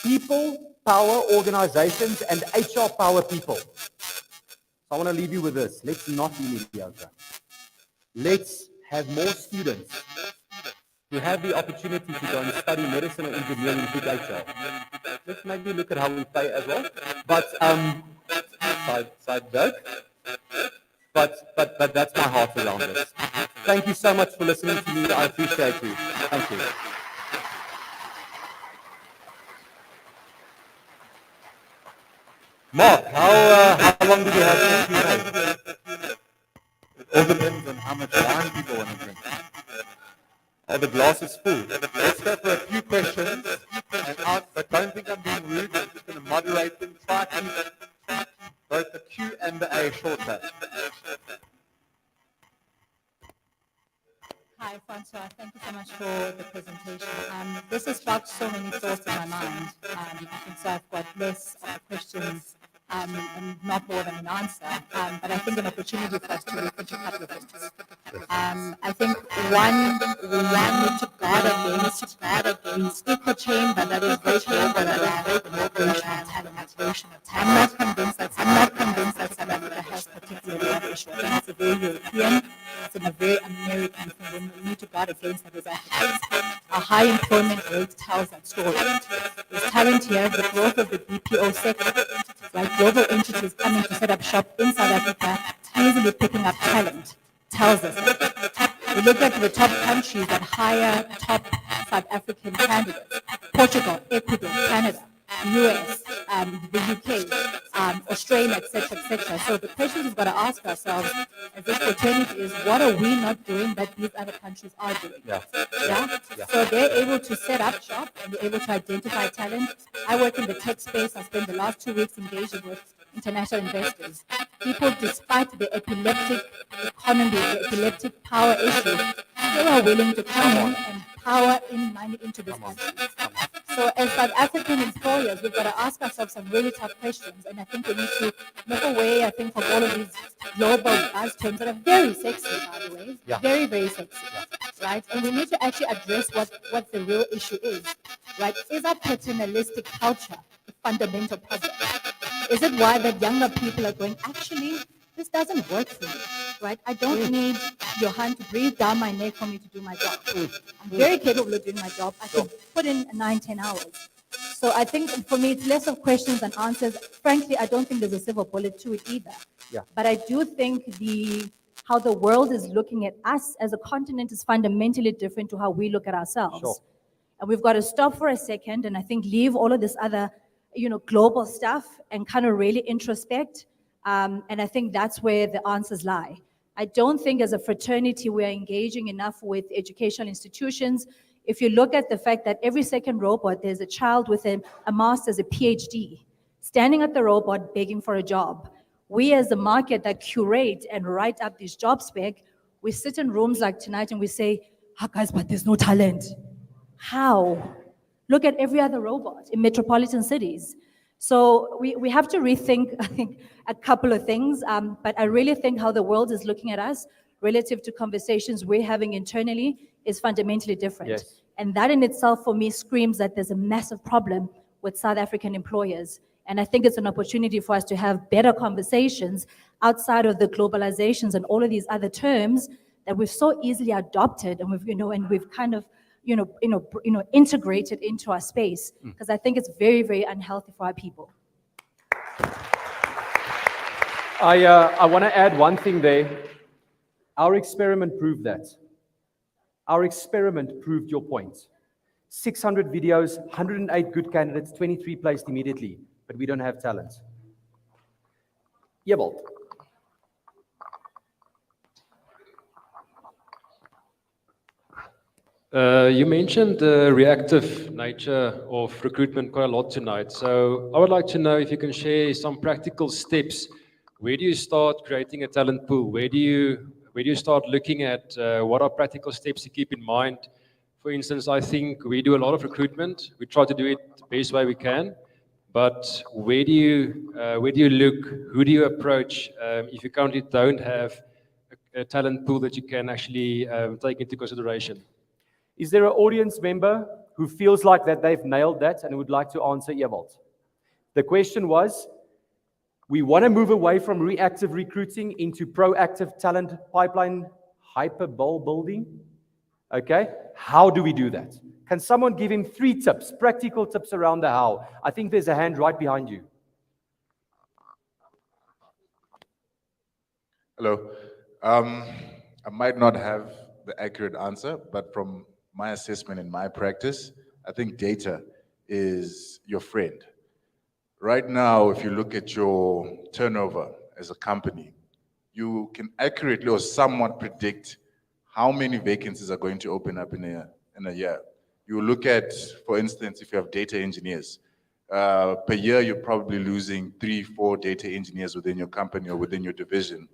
People power organizations and HR power people. So I want to leave you with this. Let's not be mediocre. Let's have more students who have the opportunity to go and study medicine or engineering with HR. Let's maybe look at how we pay as well. But side joke. But that's my heart around this. Thank you so much for listening to me. I appreciate you. Thank you. Mark, how long do we have for Q&A? It all depends on how much wine people want to drink. Oh, the glass is full. Let's go for a few questions, but don't think I'm being rude. I'm just going to moderate them. Try to keep both the Q and the A shorter. Hi, Francois. Thank you so much for the presentation. This has sparked so many thoughts in my mind. I think so I've got less of the questions and not more than an answer. But I think an opportunity for us to look into a couple of things. I think one, we need to guard against echo chamber that is very global around the operational talent. I'm not convinced that South Africa has particularly that issue. I think it's a very European, it's a very American thing. We need to guard against that as Africans. Our high employment rate tells that story. There's talent here, the growth of the BPO sector, like global entities coming to set up shop in South Africa, easily picking up talent, tells us that. We look at the top countries that hire top South African candidates: Portugal, Ecuador, Canada, US, the UK, Australia, etc., etc. So the question we've got to ask ourselves as this fraternity is, what are we not doing that these other countries are doing? Yeah. So they're able to set up shop and they're able to identify talent. I work in the tech space. I spent the last 2 weeks engaging with international investors. People, despite the epileptic economy, the epileptic power issue, still are willing to come in and power in money into this country. So as South African employers, we've got to ask ourselves some really tough questions. And I think we need to move away, I think, from all of these global buzz terms that are very sexy, by the way. Yeah. Very, very sexy. Right? And we need to actually address what the real issue is. Right? Is our paternalistic culture a fundamental problem? Is it why that younger people are going, actually, this doesn't work for me, right? I don't need your hand to breathe down my neck for me to do my job. I'm very capable of doing my job. I can put in 9-10 hours. So I think for me, it's less of questions than answers. Frankly, I don't think there's a silver bullet to it either. Yeah. But I do think how the world is looking at us as a continent is fundamentally different to how we look at ourselves. Sure. And we've got to stop for a second and I think leave all of this other global stuff and kind of really introspect. And I think that's where the answers lie. I don't think as a fraternity we are engaging enough with educational institutions. If you look at the fact that every second robot, there's a child with a master's, a PhD. standing at the robot begging for a job. We as the market that curate and write up these job spec, we sit in rooms like tonight and we say, guys, but there's no talent. How? Look at every other robot in metropolitan cities. So we have to rethink, I think, a couple of things, but I really think how the world is looking at us relative to conversations we're having internally is fundamentally different. Yes. And that in itself, for me, screams that there's a massive problem with South African employers. And I think it's an opportunity for us to have better conversations outside of the globalizations and all of these other terms that we've so easily adopted and we've kind of integrated into our space, because I think it's very, very unhealthy for our people. I want to add one thing there. Our experiment proved that. Our experiment proved your point. 600 videos, 108 good candidates, 23 placed immediately, but we don't have talent. Ewald. You mentioned the reactive nature of recruitment quite a lot tonight. So I would like to know if you can share some practical steps. Where do you start creating a talent pool? Where do you start looking at what are practical steps to keep in mind? For instance, I think we do a lot of recruitment. We try to do it the best way we can. But where do you look? Who do you approach if you currently don't have a talent pool that you can actually take into consideration? Is there an audience member who feels like that they've nailed that and would like to answer Ewald? The question was, we want to move away from reactive recruiting into proactive talent pipeline hyperbole building. Okay, how do we do that? Can someone give him 3 tips, practical tips around the how? I think there's a hand right behind you. Hello. I might not have the accurate answer, but from my assessment and my practice, I think data is your friend. Right now, if you look at your turnover as a company, you can accurately or somewhat predict how many vacancies are going to open up in a year. You look at, for instance, if you have data engineers, per year you're probably losing 3-4 data engineers within your company or within your division.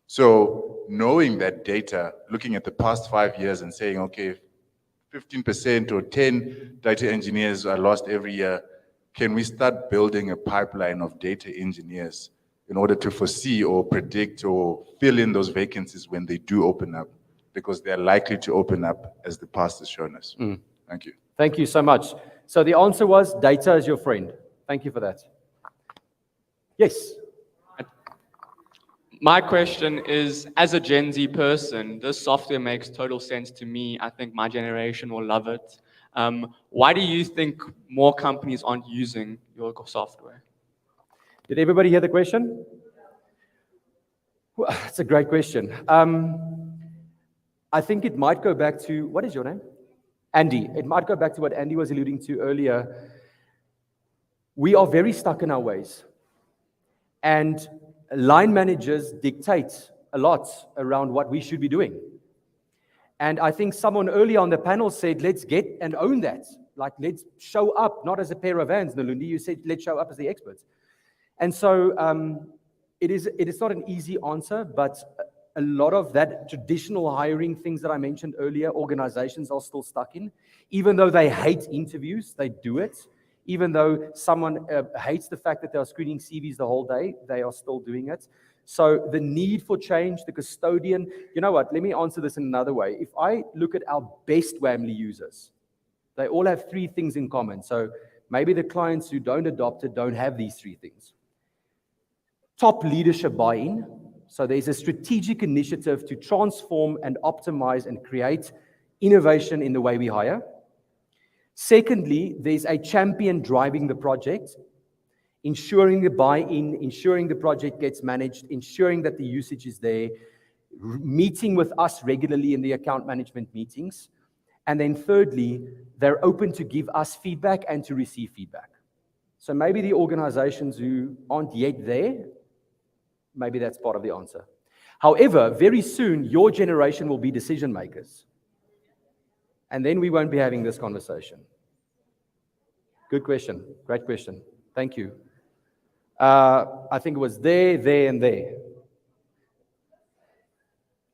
So knowing that data, looking at the past 5 years and saying, okay, 15% or 10 data engineers are lost every year, can we start building a pipeline of data engineers in order to foresee or predict or fill in those vacancies when they do open up? Because they're likely to open up as the past has shown us. Thank you. Thank you so much. So the answer was data is your friend. Thank you for that. Yes. My question is, as a Gen Z person, this software makes total sense to me. I think my generation will love it. Why do you think more companies aren't using your software? Did everybody hear the question? Well, it's a great question. I think it might go back to, what is your name? Andy. It might go back to what Andy was alluding to earlier. We are very stuck in our ways. And line managers dictate a lot around what we should be doing. And I think someone earlier on the panel said, let's get and own that. Like, let's show up, not as a pair of hands, Nalundi. You said, let's show up as the experts. And so it is not an easy answer, but a lot of that traditional hiring things that I mentioned earlier, organizations are still stuck in. Even though they hate interviews, they do it. Even though someone hates the fact that they are screening CVs the whole day, they are still doing it. So the need for change, the custodian, you know what, let me answer this in another way. If I look at our best Wamly users, they all have 3 things in common. So maybe the clients who don't adopt it don't have these 3 things. Top leadership buy-in. So there's a strategic initiative to transform and optimize and create innovation in the way we hire. Secondly, there's a champion driving the project, ensuring the buy-in, ensuring the project gets managed, ensuring that the usage is there, meeting with us regularly in the account management meetings. And then thirdly, they're open to give us feedback and to receive feedback. So maybe the organizations who aren't yet there, maybe that's part of the answer. However, very soon, your generation will be decision makers. And then we won't be having this conversation. Good question. Great question. Thank you. I think it was there, and there.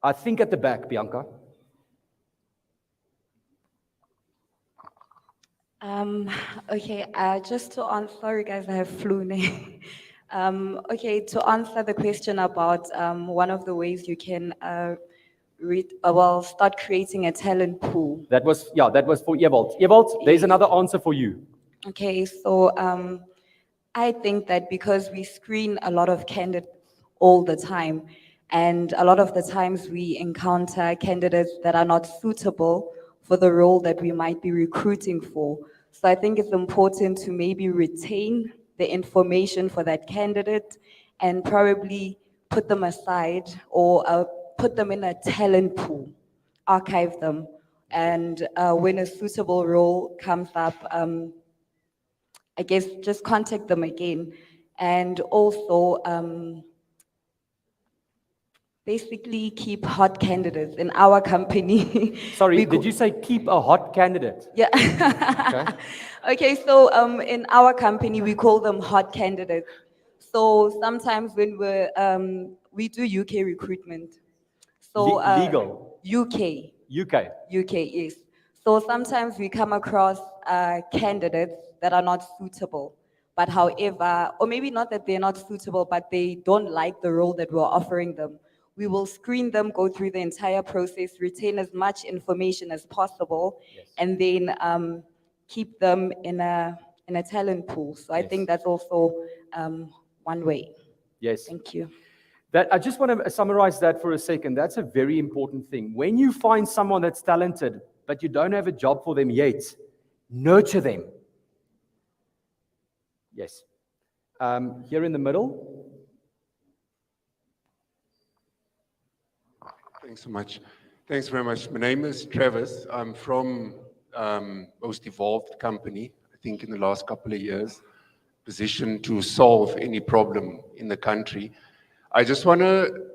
I think at the back, Bianca. Okay, just to answer, sorry guys, I have flu. Okay, to answer the question about one of the ways you can start creating a talent pool. That was for Ewald. Ewald, there's another answer for you. Okay, so I think that because we screen a lot of candidates all the time, and a lot of the times we encounter candidates that are not suitable for the role that we might be recruiting for. So I think it's important to maybe retain the information for that candidate and probably put them aside or put them in a talent pool, archive them, and when a suitable role comes up, I guess just contact them again. And also, basically keep hot candidates in our company. Sorry, did you say keep a hot candidate? Yeah. Okay. Okay, so in our company, we call them hot candidates. So sometimes when we do UK recruitment. So Legal? UK. UK. UK, yes. So sometimes we come across candidates that are not suitable, but however, or maybe not that they're not suitable, but they don't like the role that we're offering them. We will screen them, go through the entire process, retain as much information as possible, and then keep them in a talent pool. So I think that's also one way. Yes. Thank you. That, I just want to summarize that for a second. That's a very important thing. When you find someone that's talented, but you don't have a job for them yet, nurture them. Yes. Here in the middle. Thanks so much. Thanks very much. My name is Travis. I'm from most evolved company, I think in the last couple of years, positioned to solve any problem in the country. I just want to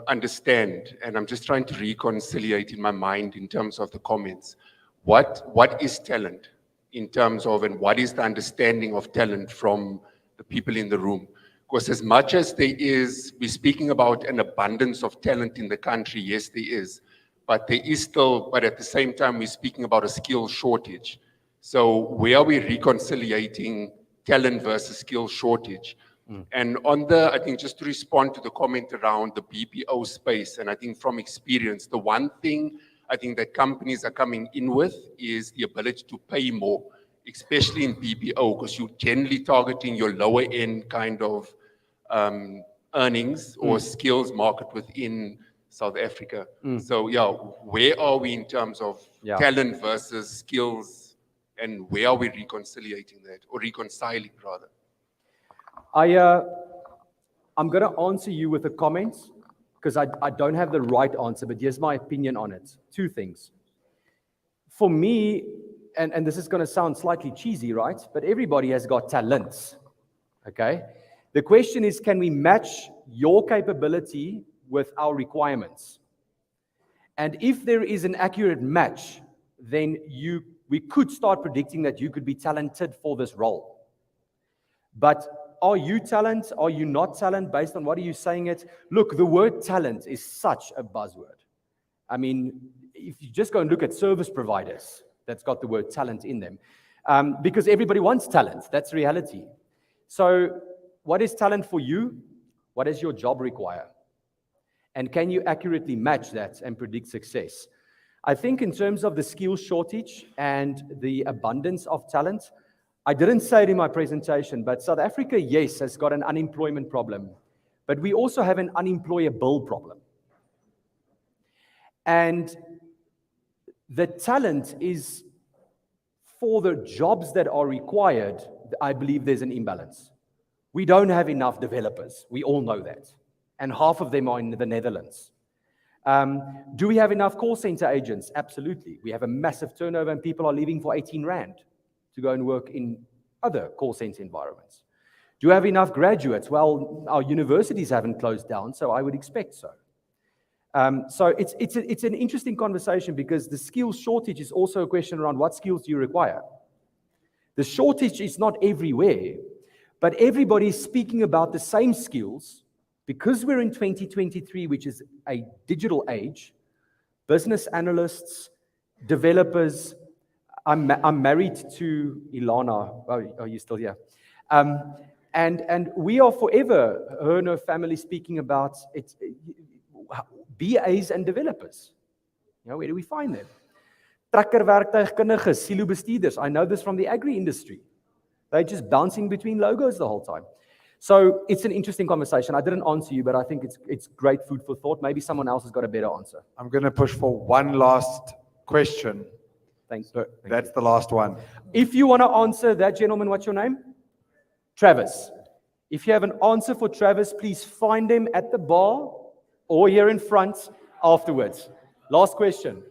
understand, and I'm just trying to reconciliate in my mind in terms of the comments. What is talent in terms of, and what is the understanding of talent from the people in the room? Because as much as we're speaking about an abundance of talent in the country, yes, there is, but there is still, but at the same time, we're speaking about a skill shortage. So where are we reconciliating talent versus skill shortage? And I think just to respond to the comment around the BPO space, and I think from experience, the one thing I think that companies are coming in with is the ability to pay more, especially in BPO, because you're generally targeting your lower end kind of earnings or skills market within South Africa. So yeah, where are we in terms of talent versus skills, and where are we reconciliating that, or reconciling rather? I'm going to answer you with a comment because I don't have the right answer, but here's my opinion on it. Two things. For me, and this is going to sound slightly cheesy, right? But everybody has got talents, okay? The question is, can we match your capability with our requirements? And if there is an accurate match, then we could start predicting that you could be talented for this role. But are you talent? Are you not talent? Based on what are you saying it? Look, the word talent is such a buzzword. I mean, if you just go and look at service providers, that's got the word talent in them. Because everybody wants talent. That's reality. So what is talent for you? What does your job require? And can you accurately match that and predict success? I think in terms of the skills shortage and the abundance of talent, I didn't say it in my presentation, but South Africa, yes, has got an unemployment problem, but we also have an unemployable problem. And the talent is for the jobs that are required. I believe there's an imbalance. We don't have enough developers. We all know that. And half of them are in the Netherlands. Do we have enough call center agents? Absolutely. We have a massive turnover and people are leaving for 18 Rand to go and work in other call center environments. Do we have enough graduates? Well, our universities haven't closed down, so I would expect so. So it's an interesting conversation because the skills shortage is also a question around what skills do you require. The shortage is not everywhere, But everybody's speaking about the same skills because we're in 2023, which is a digital age. Business analysts, developers. I'm married to Ilana. Oh, are you still here? And we are forever, her and her family, speaking about it, BAs and developers. You know, where do we find them? Trekkerwerktuigkundiges, silo bestuurders. I know this from the agri industry. They're just bouncing between logos the whole time. So it's an interesting conversation. I didn't answer you, but I think it's great food for thought. Maybe someone else has got a better answer. I'm going to push for one last question. Thanks. So that's the last one. If you want to answer that, gentleman, what's your name? Travis. If you have an answer for Travis, please find him at the bar or here in front afterwards. Last question.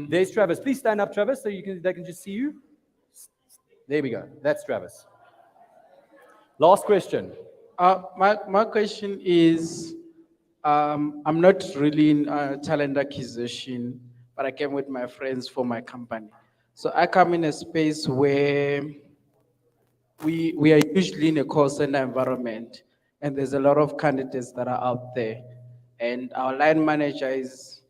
There's Travis. Please stand up, Travis, so they can just see you. There we go. That's Travis. Last question. My question is, I'm not really in talent acquisition, but I came with my friends for my company. So I come in a space where we are usually in a call center environment, and there's a lot of candidates that are out there. And our line manager is,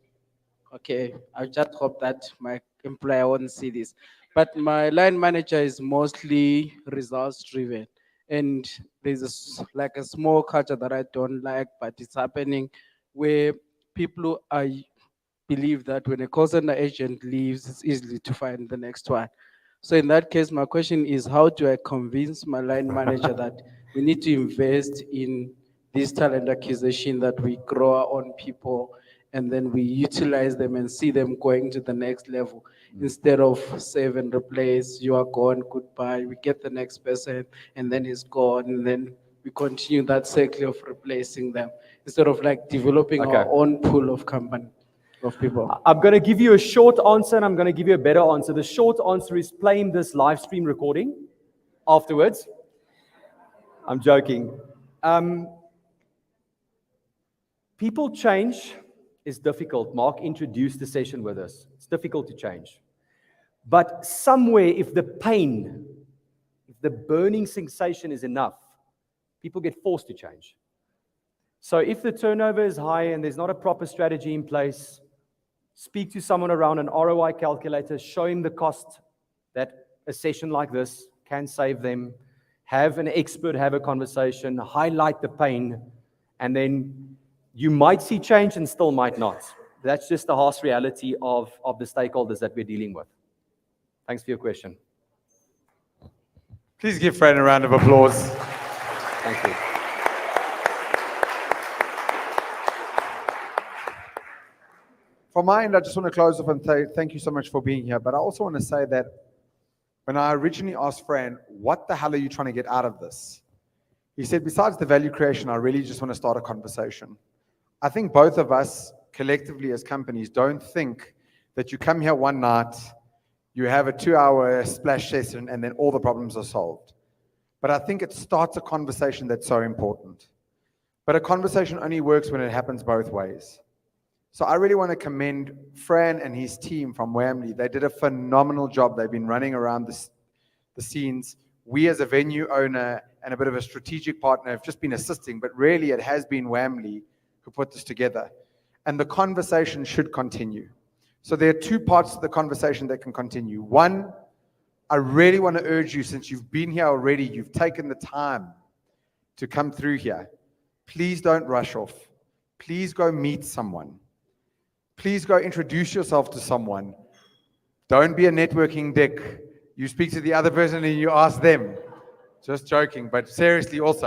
okay, I just hope that my employer won't see this, but my line manager is mostly results driven. And there's like a small culture that I don't like, but it's happening where people believe that when a call center agent leaves, it's easy to find the next one. So in that case, my question is, how do I convince my line manager that we need to invest in this talent acquisition, that we grow our own people, and then we utilize them and see them going to the next level, instead of save and replace, you are gone, goodbye, we get the next person, and then he's gone, and then we continue that cycle of replacing them, instead of like developing our own pool of company, of people. I'm going to give you a short answer, and I'm going to give you a better answer. The short answer is playing this live stream recording afterwards. I'm joking. People change is difficult. Mark introduced the session with us. It's difficult to change. But somewhere, if the pain, if the burning sensation is enough, people get forced to change. So if the turnover is high and there's not a proper strategy in place, speak to someone around an ROI calculator, show him the cost that a session like this can save them, have an expert have a conversation, highlight the pain, and then you might see change and still might not. That's just the harsh reality of the stakeholders that we're dealing with. Thanks for your question. Please give Fran a round of applause. Thank you. From my end, I just want to close off and say thank you so much for being here. But I also want to say that when I originally asked Fran, what the hell are you trying to get out of this? He said, besides the value creation, I really just want to start a conversation. I think both of us collectively as companies don't think that you come here one night, you have a 2-hour splash session, and then all the problems are solved. But I think it starts a conversation that's so important. But a conversation only works when it happens both ways. So I really want to commend Fran and his team from Wamly. They did a phenomenal job. They've been running around the scenes. We as a venue owner and a bit of a strategic partner have just been assisting, but really it has been Wamly who put this together. And the conversation should continue. So there are two parts to the conversation that can continue. One, I really want to urge you, since you've been here already, you've taken the time to come through here. Please don't rush off. Please go meet someone. Please go introduce yourself to someone. Don't be a networking dick. You speak to the other person and you ask them. Just joking, but seriously also.